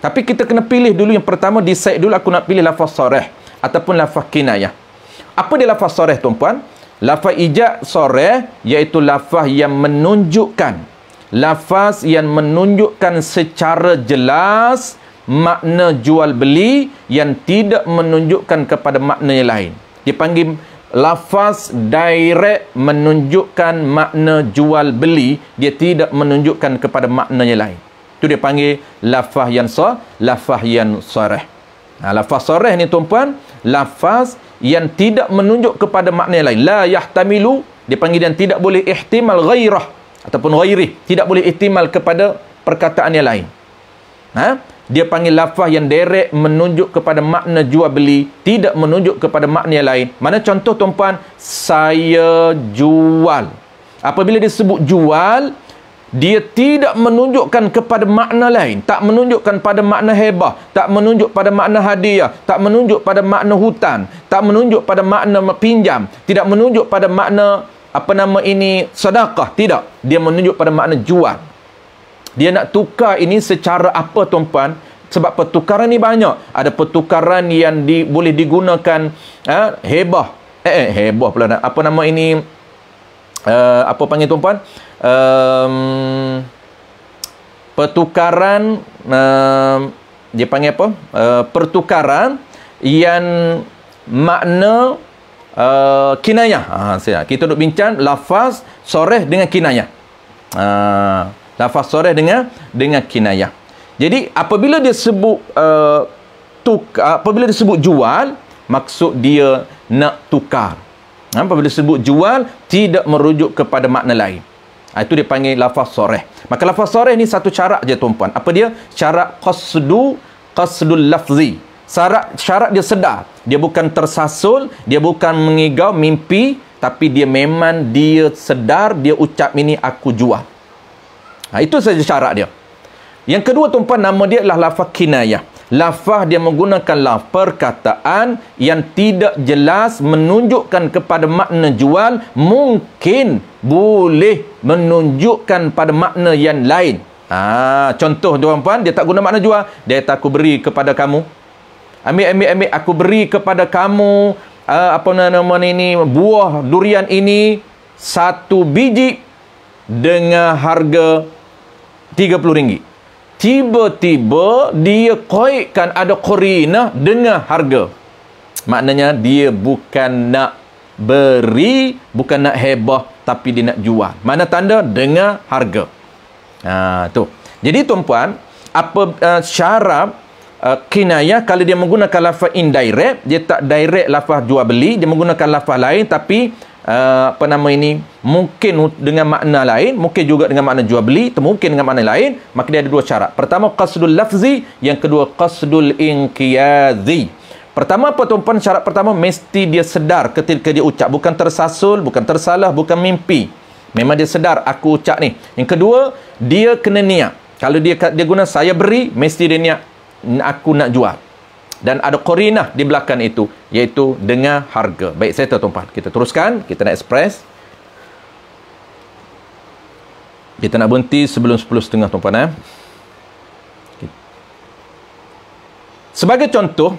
Tapi kita kena pilih dulu yang pertama, decide dulu aku nak pilih lafaz sarih ataupun lafaz kinayah. Apa dia lafaz sarih tuan-puan? Lafaz ijab sarih iaitu lafaz yang menunjukkan, lafaz yang menunjukkan secara jelas makna jual beli yang tidak menunjukkan kepada makna yang lain. Dipanggil lafaz direct, menunjukkan makna jual beli, dia tidak menunjukkan kepada makna yang lain. Itu dia panggil lafaz yang sarih. Lafaz sarih ni tuan-puan, lafaz yang tidak menunjuk kepada makna yang lain. La yahtamilu, dia panggil yang tidak boleh ihtimal ghairah ataupun ghairih, tidak boleh ihtimal kepada perkataan yang lain. Dia panggil lafaz yang direct menunjuk kepada makna jual beli, tidak menunjuk kepada makna yang lain. Mana contoh tuan-puan? Saya jual. Apabila disebut jual, dia tidak menunjukkan kepada makna lain, tak menunjukkan pada makna hebah, tak menunjuk pada makna hadiah, tak menunjuk pada makna hutang, tak menunjuk pada makna pinjam, tidak menunjuk pada makna sedekah, tidak. Dia menunjuk pada makna jual. Dia nak tukar ini secara apa tuan-puan? Sebab pertukaran ni banyak. Ada pertukaran yang boleh digunakan hebah. Hebah pula. Apa panggil tuan-puan? Pertukaran dia panggil apa? Pertukaran yang makna kinayah. Kita duk bincang lafaz soreh dengan kinayah. Lafaz soreh dengan kinayah. Jadi apabila dia sebut apabila disebut jual, maksud dia nak tukar. Apabila disebut jual, tidak merujuk kepada makna lain. Itu dia panggil lafaz soreh. Maka lafaz soreh ni satu syarat je tuan-puan. Apa dia? Syarat qasdul lafzi. Syarat dia sedar. Dia bukan tersasul, dia bukan mengigau mimpi, tapi dia memang dia sedar, dia ucap ini aku jual. Itu saja syarat dia. Yang kedua tuan-puan, nama dia adalah lafaz kinayah. Lafaz dia menggunakan lafaz perkataan yang tidak jelas menunjukkan kepada makna jual, mungkin boleh menunjukkan pada makna yang lain. Contoh tuan-puan, dia tak guna makna jual, dia kata aku beri kepada kamu. Ambil aku beri kepada kamu buah durian ini 1 biji dengan harga RM30. Tiba-tiba dia qaidkan ada qarinah dengan harga. Maknanya dia bukan nak beri, bukan nak hebah, tapi dia nak jual. Mana tanda? Dengan harga. Tu. Jadi tuan-puan, apa syarat kinayah kalau dia menggunakan lafaz indirect, dia tak direct lafaz jual beli, dia menggunakan lafaz lain tapi mungkin dengan makna lain, mungkin juga dengan makna jual beli, atau mungkin dengan makna lain, maka dia ada 2 syarat. Pertama qasdul lafzi, yang kedua qasdul inqiyadhi. Pertama apa tuan-puan? Syarat pertama mesti dia sedar ketika dia ucap, bukan tersasul, bukan tersalah, bukan mimpi. Memang dia sedar aku ucap ni. Yang kedua, dia kena niat. Kalau dia guna saya beri, mesti dia niat aku nak jual. Dan ada qarinah di belakang itu, iaitu dengan harga. Baik, saya tuan-tuan, kita teruskan, kita nak express. Kita nak berhenti sebelum 10.30 tuan-tuan. Sebagai contoh,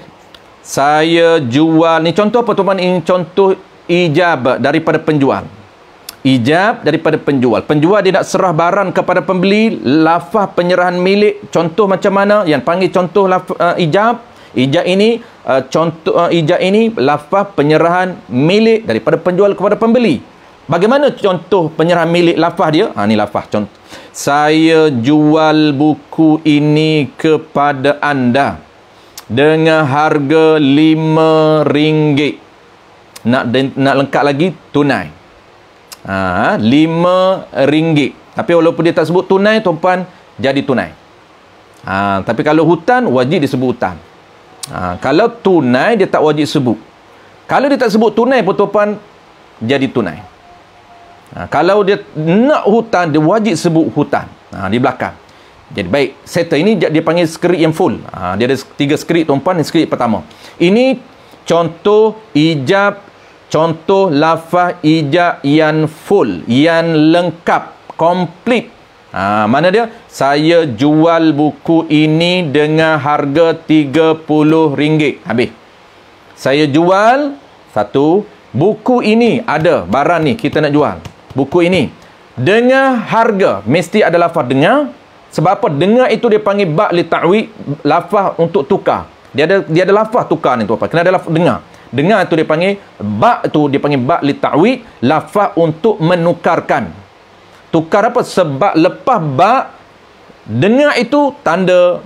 saya jual, ni contoh apa tuan-tuan? Ini contoh ijab daripada penjual. Ijab daripada penjual. Penjual dia nak serah barang kepada pembeli, lafaz penyerahan milik. Contoh macam mana? Yang panggil contoh ijab. Ijab ini ijab ini lafaz penyerahan milik daripada penjual kepada pembeli. Bagaimana contoh penyerahan milik lafaz dia? Ni lafaz contoh. Saya jual buku ini kepada anda dengan harga RM5. Nak lengkap lagi tunai. RM5. Tapi walaupun dia tak sebut tunai tuan-puan, jadi tunai. Tapi kalau hutang wajib disebut hutang. Kalau tunai dia tak wajib sebut. Kalau dia tak sebut tunai pun tuan-puan, jadi tunai. Kalau dia nak hutang, dia wajib sebut hutang di belakang. Jadi baik, settle ini dia panggil skrip yang full. Dia ada 3 skrip tuan-puan. Skrip pertama, ini contoh ijab, contoh lafaz ijab yang full, yang lengkap, komplit. Mana dia? Saya jual buku ini dengan harga RM30. Habis. Saya jual satu buku ini, ada barang ni kita nak jual. Buku ini dengan harga, mesti ada lafaz dengar. Sebab apa? Dengar itu dia panggil ba' li ta'wid, lafaz untuk tukar. Dia ada lafaz tukar ni tuan-tuan. Kena ada lafaz dengar. Dengar itu dia panggil ba' tu dia panggil ba' li ta'wid, lafaz untuk menukarkan. Tukar apa? Sebab lepas ba' dengar itu tanda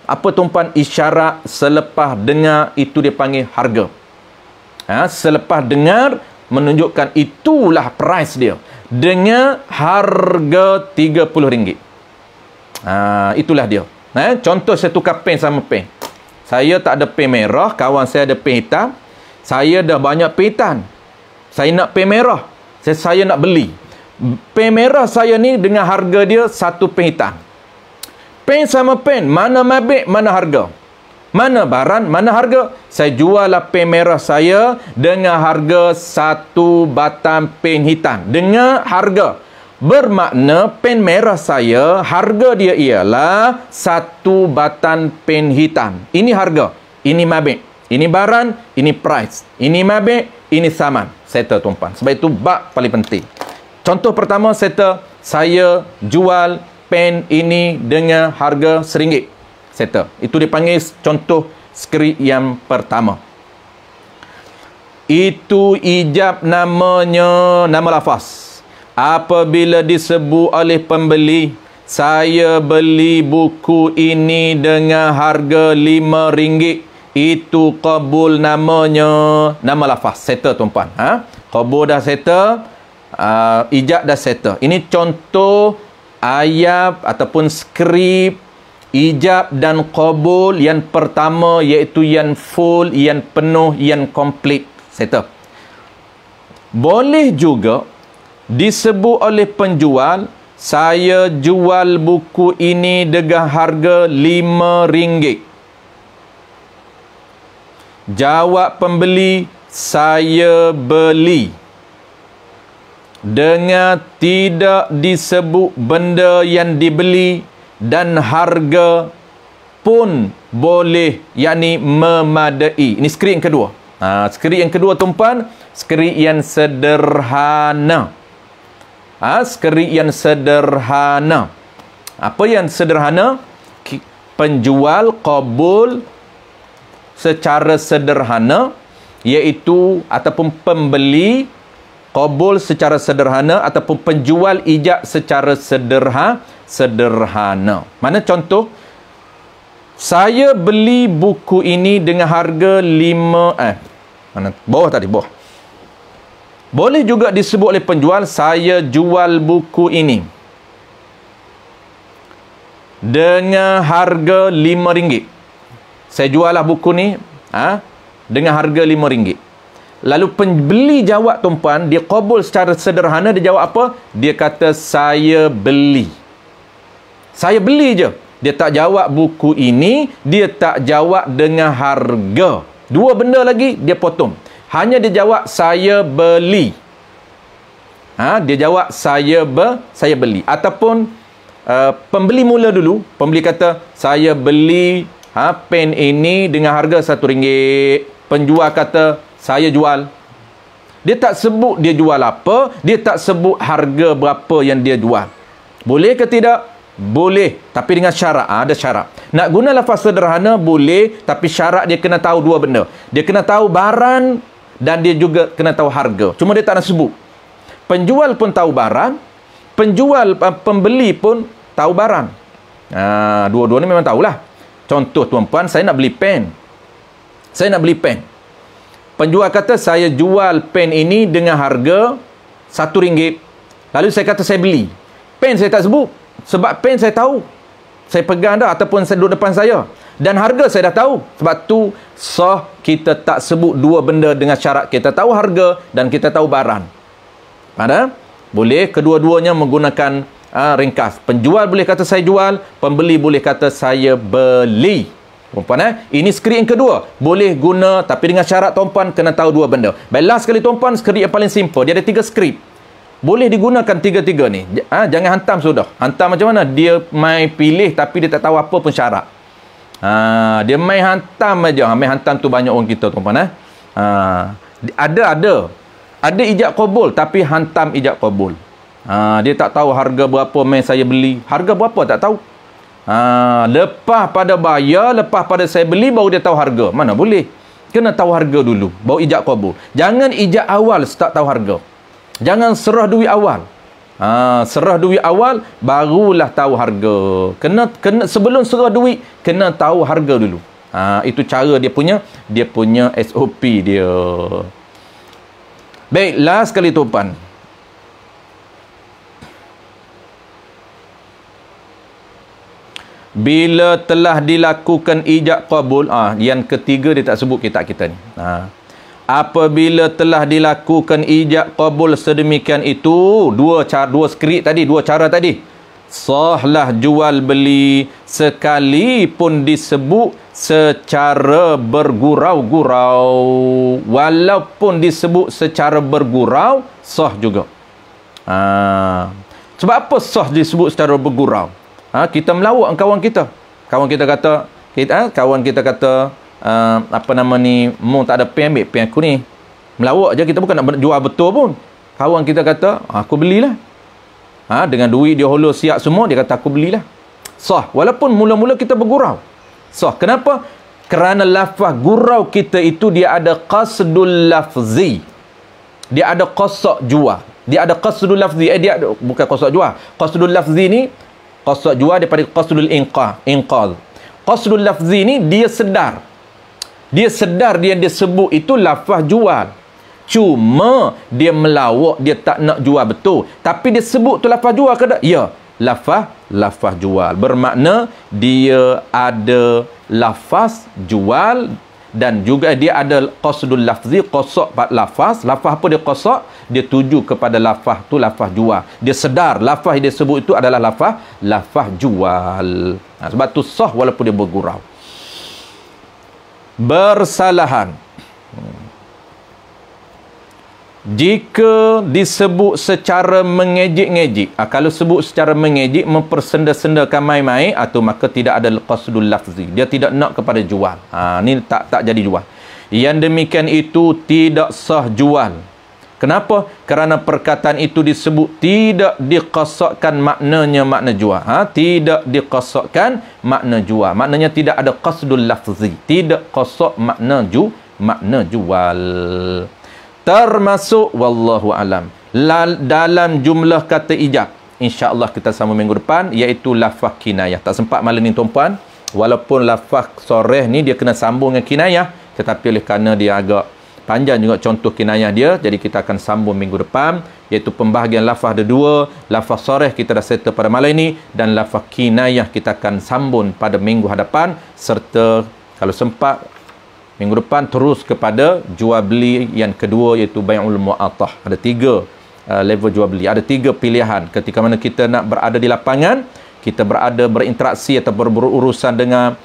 apa tuan-puan? Isyarat selepas dengar itu dia panggil harga. Selepas dengar menunjukkan itulah price dia. Dengan harga RM30. Itulah dia. Contoh saya tukar pen sama pen. Saya tak ada pen merah, kawan saya ada pen hitam. Saya dah banyak pen hitam. Saya nak pen merah. Saya nak beli. Pen merah saya ni dengan harga dia 1 pen hitam. Pen sama pen, mana mabik, mana harga? Mana barang, mana harga? Saya jual lah pen merah saya dengan harga 1 batang pen hitam. Dengan harga. Bermakna pen merah saya, harga dia ialah 1 batang pen hitam. Ini harga, ini mabik. Ini barang, ini price. Ini mabik, ini saman. Settle tuan-puan. Sebab itu bab paling penting. Contoh pertama, saya jual pen ini dengan harga RM1. Settle. Itu dipanggil contoh skrip yang pertama. itu ijab namanya, nama lafaz. Apabila disebut oleh pembeli, saya beli buku ini dengan harga RM5, itu qabul namanya, nama lafaz. Settle tuan-puan. Qabul dah settle, ijab dah settle. Ini contoh ayat ataupun skrip ijab dan qabul yang pertama, iaitu yang full, yang penuh, yang komplit. Settle. Boleh juga disebut oleh penjual, saya jual buku ini dengan harga RM5. Jawab pembeli, saya beli. Dengan tidak disebut benda yang dibeli dan harga pun boleh, yakni memadai. Ini skrip yang kedua. Skrip yang kedua tuan-puan, skrip yang sederhana. Skrip yang sederhana. Apa yang sederhana? Penjual qabul secara sederhana, iaitu ataupun pembeli qabul secara sederhana, ataupun penjual ijab secara sederhana. Mana contoh? Saya beli buku ini dengan harga 5 mana bawah tadi, bawah. Boleh juga disebut oleh penjual, saya jual buku ini dengan harga RM5. Saya jual lah buku ni dengan harga RM5. Lalu pembeli jawab tuan-puan, dia qabul secara sederhana, dia jawab apa? Dia kata saya beli. Saya beli je. Dia tak jawab buku ini, dia tak jawab dengan harga. Dua benda lagi dia potong. Hanya dia jawab saya beli. Dia jawab saya beli. Ataupun pembeli mula dulu, pembeli kata saya beli pen ini dengan harga RM1. Penjual kata saya jual. Dia tak sebut dia jual apa, dia tak sebut harga berapa yang dia jual. Boleh ke tidak? Boleh, tapi dengan syarat. Ada syarat. Nak guna lafaz sederhana boleh, tapi syarat dia kena tahu dua benda. Dia kena tahu barang dan dia juga kena tahu harga. Cuma dia tak nak sebut. Penjual pun tahu barang, pembeli pun tahu barang. Dua-dua ni memang tahulah. Contoh tuan-puan, saya nak beli pen. Penjual kata saya jual pen ini dengan harga RM1. Lalu saya kata saya beli. Pen saya tak sebut. Sebab pen saya tahu. Saya pegang dah ataupun saya duduk depan saya. Dan harga saya dah tahu. Sebab tu sah kita tak sebut dua benda dengan syarat kita tahu harga dan kita tahu barang. Boleh kedua-duanya menggunakan ringkas. Penjual boleh kata saya jual, pembeli boleh kata saya beli. Tuan-puan, ini skrip yang kedua. Boleh guna tapi dengan syarat tuan-puan kena tahu dua benda. Baik, last sekali tuan-puan, skrip yang paling simple. Dia ada 3 skrip. Boleh digunakan 3-3 ni. Jangan hantam sudah. Hantam macam mana? Dia main pilih tapi dia tak tahu apa pun syarat. Dia main hantam aja. Main hantam tu banyak orang kita tuan-puan. Ada ijab qabul tapi hantam ijab qabul. Dia tak tahu harga berapa main saya beli. Harga berapa tak tahu. Lepas pada bayar, lepas pada saya beli baru dia tahu harga. Mana boleh? Kena tahu harga dulu baru ijab qabul. Jangan ijab awal tak tahu harga. Jangan serah duit awal. Serah duit awal barulah tahu harga. Kena sebelum serah duit kena tahu harga dulu. Itu cara dia punya SOP dia. Baik, last kali tuan. Bila telah dilakukan ijab qabul, yang ketiga dia tak sebut kitab kita ni. Apabila telah dilakukan ijab qabul sedemikian itu, dua skrip tadi, dua cara tadi, sahlah jual beli sekalipun disebut secara bergurau-gurau. Walaupun disebut secara bergurau, sah juga. Sebab apa sah disebut secara bergurau? Kita melawak kawan kita. Kawan kita kata mu tak ada pen, ambil pen aku ni. Melawak je, kita bukan nak jual betul pun. Kawan kita kata, aku belilah. Dengan duit dia holo siap semua, dia kata aku belilah. Sah. Walaupun mula-mula kita bergurau. Sah. Kenapa? Kerana lafaz gurau kita itu dia ada qasdul lafzi. Dia ada qasad jual. Dia ada qasdul lafzi. Dia ada, bukan qasad jual. Qasdul lafzi ni, qasad jual daripada qasdul inqadh. Qasdul lafzi ni dia sedar. Dia sedar dia sebut itu lafaz jual. Cuma dia melawak, dia tak nak jual betul. Tapi dia sebut tu lafaz jual ke tak? Ya, lafaz jual. Bermakna dia ada lafaz jual dan juga dia ada qasdul lafzi, qasad lafaz. Lafaz apa dia qasad? Dia tuju kepada lafaz tu lafaz jual. Dia sedar lafaz dia sebut itu adalah lafaz jual. Sebab tu sah walaupun dia bergurau. Bersalahan. Jika disebut secara mengejek-ngejek, kalau sebut secara mengejek, mempersenda-sendakan main-main, atau maka tidak ada qasdul lafzi. Dia tidak nak kepada jual. Ni tak jadi jual. Yang demikian itu tidak sah jual. Kenapa? Kerana perkataan itu disebut tidak diqasadkan maknanya makna jual. Tidak diqasadkan makna jual. Maknanya tidak ada qasdul lafzi. Tidak qasad makna jual. Termasuk wallahu alam dalam jumlah kata ijab, insya-Allah kita sambung minggu depan, iaitu lafaz kinayah. Tak sempat malam ni tuan-puan, walaupun lafaz soreh ni dia kena sambung dengan kinayah, tetapi oleh kerana dia agak panjang juga contoh kinayah dia, jadi kita akan sambung minggu depan, iaitu pembahagian lafaz ada dua. Lafaz soreh kita dah settle pada malam ini, dan lafaz kinayah kita akan sambung pada minggu hadapan, serta kalau sempat minggu depan terus kepada jual beli yang kedua, iaitu bai'ul mu'atah. Ada 3 level jual beli. Ada 3 pilihan. Ketika mana kita nak berada di lapangan, kita berinteraksi atau berurusan dengan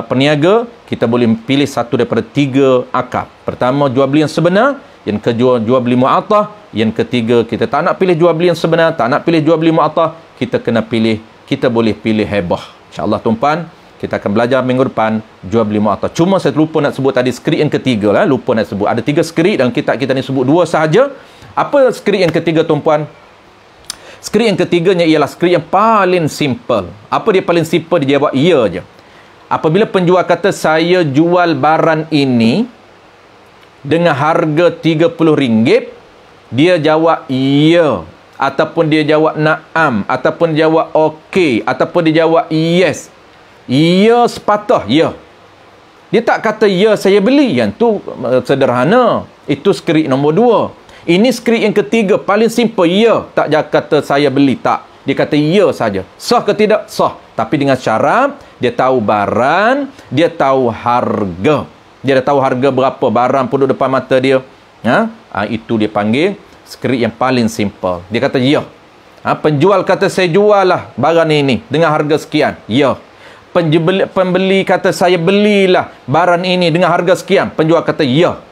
peniaga, kita boleh pilih satu daripada 3 akad. Pertama, jual beli yang sebenar. Yang kedua, jual beli mu'atah. Yang ketiga, kita tak nak pilih jual beli yang sebenar, tak nak pilih jual beli mu'atah, kita boleh pilih hebah. InsyaAllah tuan-puan, kita akan belajar minggu depan jual beli mu'atah. Cuma saya lupa nak sebut tadi skrip yang ketiga lah. Lupa nak sebut. Ada 3 skrip dalam kitab kita ni, sebut 2 sahaja. Apa skrip yang ketiga tuan-puan? Skrip yang ketiganya ialah skrip yang paling simple. Apa dia paling simple? Dia jawab ya je. Apabila penjual kata saya jual barang ini dengan harga RM30, dia jawab ya, ataupun dia jawab na'am, ataupun dia jawab okey, ataupun dia jawab yes. Ya sepatah, ya. Dia tak kata ya saya beli. Yang tu sederhana. Itu skrip nombor 2. Ini skrip yang ketiga, paling simple. Ya, tak kata saya beli, tak. Dia kata ya saja. Sah ke tidak? Sah. Tapi dengan syarat dia tahu barang, dia tahu harga. Dia dah tahu harga berapa barang pun duduk depan mata dia. Itu dia panggil skrip yang paling simple. Dia kata ya. Penjual kata saya jual lah barang ini dengan harga sekian. Ya. Pembeli kata saya belilah barang ini dengan harga sekian. Penjual kata ya.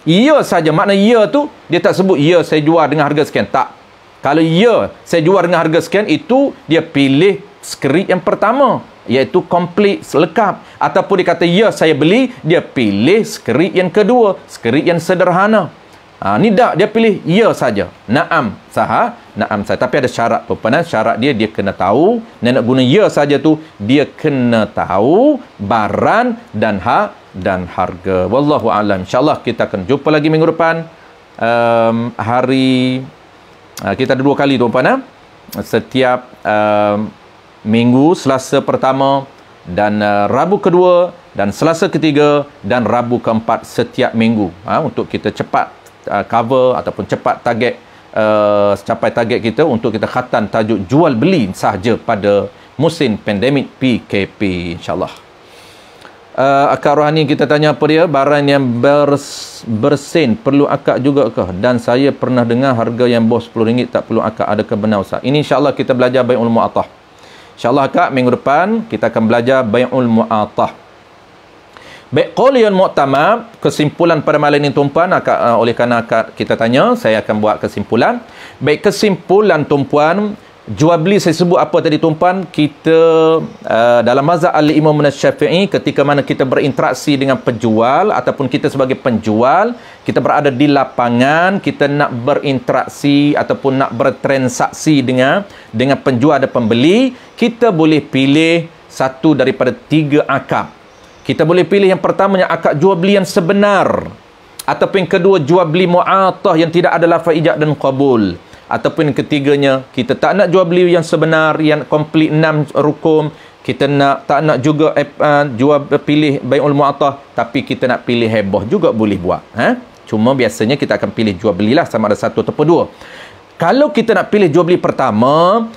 Ya saja. Makna ya tu dia tak sebut ya saya jual dengan harga sekian. Tak. Kalau ya saya jual dengan harga sekian, itu dia pilih skrip yang pertama, iaitu komplit, lengkap. Ataupun dia kata ya saya beli, dia pilih skrip yang kedua, skrip yang sederhana. Ni tak, dia pilih ya saja. Na'am sah, na'am sah. Tapi ada syarat tuan-puan. Syarat dia kena tahu. Nak guna ya saja tu, dia kena tahu barang dan harga. Wallahu a'lam. InsyaAllah kita akan jumpa lagi minggu depan. Kita ada 2 kali tuan-puan. Setiap minggu, Selasa pertama dan Rabu kedua, dan Selasa ketiga dan Rabu keempat setiap minggu. Untuk kita cepat cover ataupun cepat capai target kita untuk kita khatam tajuk jual beli sahaja pada musim pandemik PKP, insyaAllah. Akak rohani kita tanya apa dia? Barang yang bersen perlu akad juga ke? Dan saya pernah dengar harga yang bawah RM10 tak perlu akad. Adakah benar Ustaz? Ini insyaAllah kita belajar bai'ul mu'atah. InsyaAllah akak minggu depan kita akan belajar bai'ul mu'atah. Baik, qauliyan mu'tamad, kesimpulan pada malam ini tuan-puan, oleh kerana kita tanya, saya akan buat kesimpulan. Baik, kesimpulan tuan-puan, jual beli saya sebut apa tadi tuan-puan? Kita dalam mazhab al-Imam Syafi'i, ketika mana kita berinteraksi dengan penjual ataupun kita sebagai penjual, kita berada di lapangan, kita nak berinteraksi ataupun nak bertransaksi dengan penjual dan pembeli, kita boleh pilih satu daripada 3 akad. Kita boleh pilih yang pertamanya akad jual beli yang sebenar, ataupun yang kedua jual beli mu'atah yang tidak ada lafaz ijab dan qabul, ataupun yang ketiganya kita tak nak jual beli yang sebenar yang komplit 6 rukun, kita tak nak juga jual pilih bai'ul mu'atah, tapi kita nak pilih heboh juga boleh buat. Cuma biasanya kita akan pilih jual belilah, sama ada satu ataupun dua. Kalau kita nak pilih jual beli pertama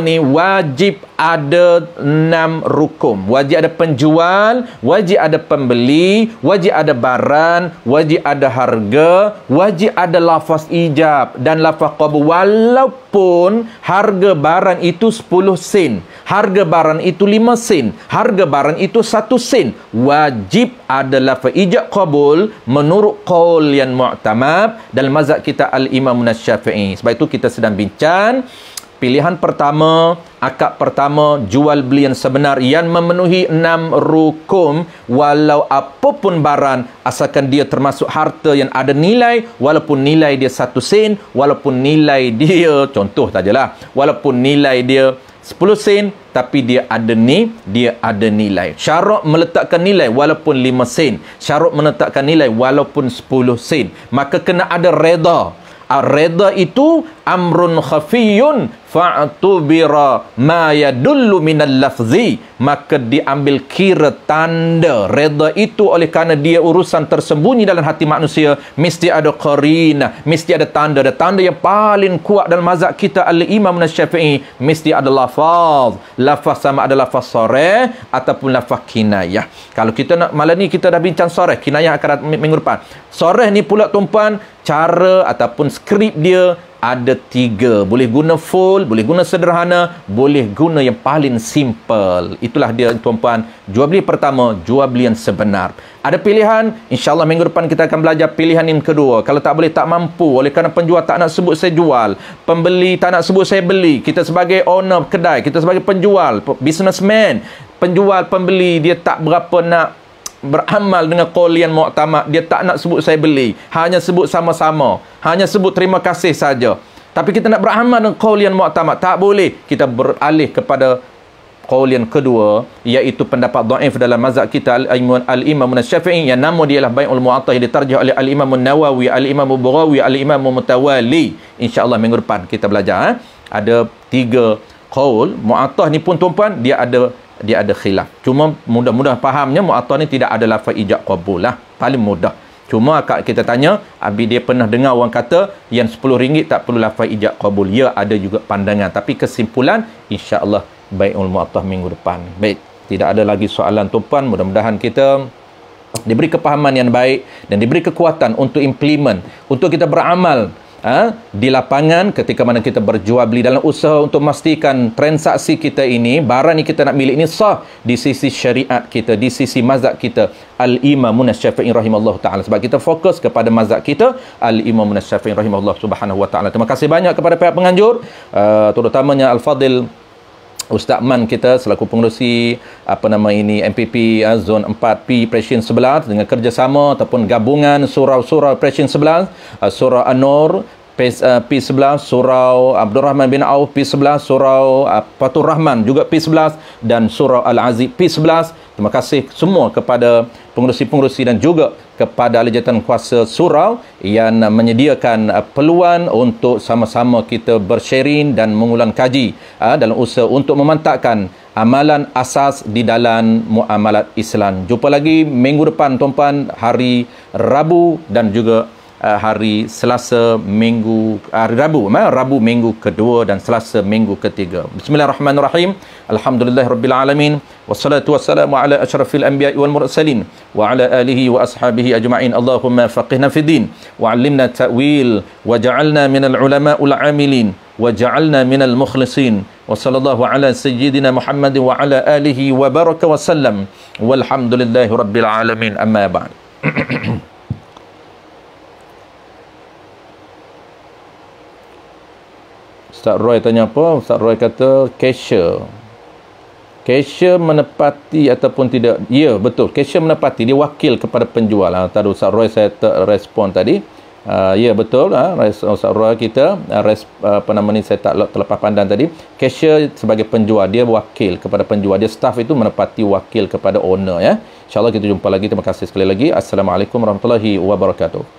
ni wajib ada 6 rukun. Wajib ada penjual, wajib ada pembeli, wajib ada barang, wajib ada harga, wajib ada lafaz ijab dan lafaz qabul. Walaupun harga barang itu 10 sen, harga barang itu 5 sen, harga barang itu 1 sen, wajib ada lafaz ijab qabul menurut qaul yang mu'tamad dalam mazhab kita al-Imam Syafi'i. Sebab itu kita sedang bincang pilihan pertama, akad pertama, jual beli yang sebenar yang memenuhi 6 rukun, walau apapun barang, asalkan dia termasuk harta yang ada nilai, walaupun nilai dia 1 sen, walaupun nilai dia, contoh sajalah, walaupun nilai dia 10 sen, tapi dia ada nilai. Syarat meletakkan nilai walaupun 5 sen, syarat meletakkan nilai walaupun 10 sen, maka kena ada reda. Ar-reda itu amrun khafiyun fa'tubira ma yadullu minal lafzi, maka diambil kira tanda. Reda itu oleh kerana dia urusan tersembunyi dalam hati manusia, mesti ada qarinah, mesti ada tanda. Dan tanda yang paling kuat dalam mazhab kita al-Imam Syafi'i, mesti ada lafaz. Lafaz sama ada lafaz sarih ataupun lafaz kinayah. Kalau kita nak, malam ni kita dah bincang sarih, kinayah akan minggu depan. Sarih ni pula tuan-puan, cara ataupun skrip dia ada 3. Boleh guna full, boleh guna sederhana, boleh guna yang paling simple. Itulah dia tuan-puan, jual beli pertama, jual beli yang sebenar. Ada pilihan, insyaAllah minggu depan kita akan belajar pilihan yang kedua. Kalau tak boleh, tak mampu, oleh kerana penjual tak nak sebut saya jual, pembeli tak nak sebut saya beli, kita sebagai owner kedai, kita sebagai penjual, businessman, penjual, pembeli, dia tak berapa nak beramal dengan qaulian mu'tamad, dia tak nak sebut saya beli, hanya sebut sama-sama, hanya sebut terima kasih saja. Tapi kita nak beramal dengan qaulian mu'tamad, tak boleh. Kita beralih kepada qaulian kedua, iaitu pendapat dhaif dalam mazhab kita al-Imam Syafi'i, yang nama dia ialah bai'ul mu'atah, yang ditarjih oleh al-Imam Nawawi, al-Imam Baghawi, al-Imam Mutawali. InsyaAllah minggu depan kita belajar. Ada 3 qaul. Mu'atah ni pun tuan-puan, dia ada khilaf. Cuma mudah-mudah fahamnya mu'atah ni tidak ada lafaz ijab qabul lah. Paling mudah. Cuma kita tanya, Abi dia pernah dengar orang kata yang RM10 tak perlu lafaz ijab qabul. Ya, ada juga pandangan. Tapi kesimpulan, insya-Allah bai'ul mu'atah minggu depan. Baik, tidak ada lagi soalan tuan-puan. Mudah-mudahan kita diberi kepahaman yang baik dan diberi kekuatan untuk implement, untuk kita beramal di lapangan ketika mana kita berjual beli, dalam usaha untuk memastikan transaksi kita ini, barang ni kita nak milik ini sah di sisi syariat kita, di sisi mazhab kita al-Imam Syafi'i rahimahullah ta'ala. Sebab kita fokus kepada mazhab kita al-Imam Syafi'i rahimahullah subhanahu wa ta'ala. Terima kasih banyak kepada pihak penganjur, terutamanya Al-Fadil Ustaz Man kita selaku pengerusi MPP Zon 4P Presiden 11, dengan kerjasama ataupun gabungan surau-surau Presiden 11, surau An-Nur P11, surau Abdul Rahman bin Auf P11, surau Fatur Rahman juga P11, dan surau Al-Aziz P11. Terima kasih semua kepada pengerusi-pengerusi dan juga kepada ahli jawatan kuasa surau yang menyediakan peluang untuk sama-sama kita bersharing dan mengulang kaji dalam usaha untuk memantapkan amalan asas di dalam muamalat Islam. Jumpa lagi minggu depan tuan-tuan, hari Rabu dan juga hari Selasa minggu Rabu minggu kedua dan Selasa minggu ketiga. Bismillahirrahmanirrahim. Alhamdulillahirabbil alamin. Wassalatu wassalamu ala asyrafil anbiya'i wal mursalin wa ala alihi wa ashabihi ajma'in. Allahumma faqihna fid din wa 'allimna ta'wil wa ja'alna minal ulama'ul 'amilin wa ja'alna minal mukhlisin. Wa sallallahu ala sayyidina Muhammadin wa ala alihi wa baraka wa sallam. Walhamdulillahirabbil alamin. Amma ba'd. Ustaz Roy tanya apa? Ustaz Roy kata cashier menepati ataupun tidak. Ya, betul. Cashier menepati, dia wakil kepada penjual. Tadi Ustaz Roy saya respon tadi. Ya betul, Ustaz Roy kita apa nama ni, saya tak terlepas pandang tadi, cashier sebagai penjual, dia wakil kepada penjual, dia staff itu menepati wakil kepada owner ya. InsyaAllah kita jumpa lagi. Terima kasih sekali lagi. Assalamualaikum warahmatullahi wabarakatuh.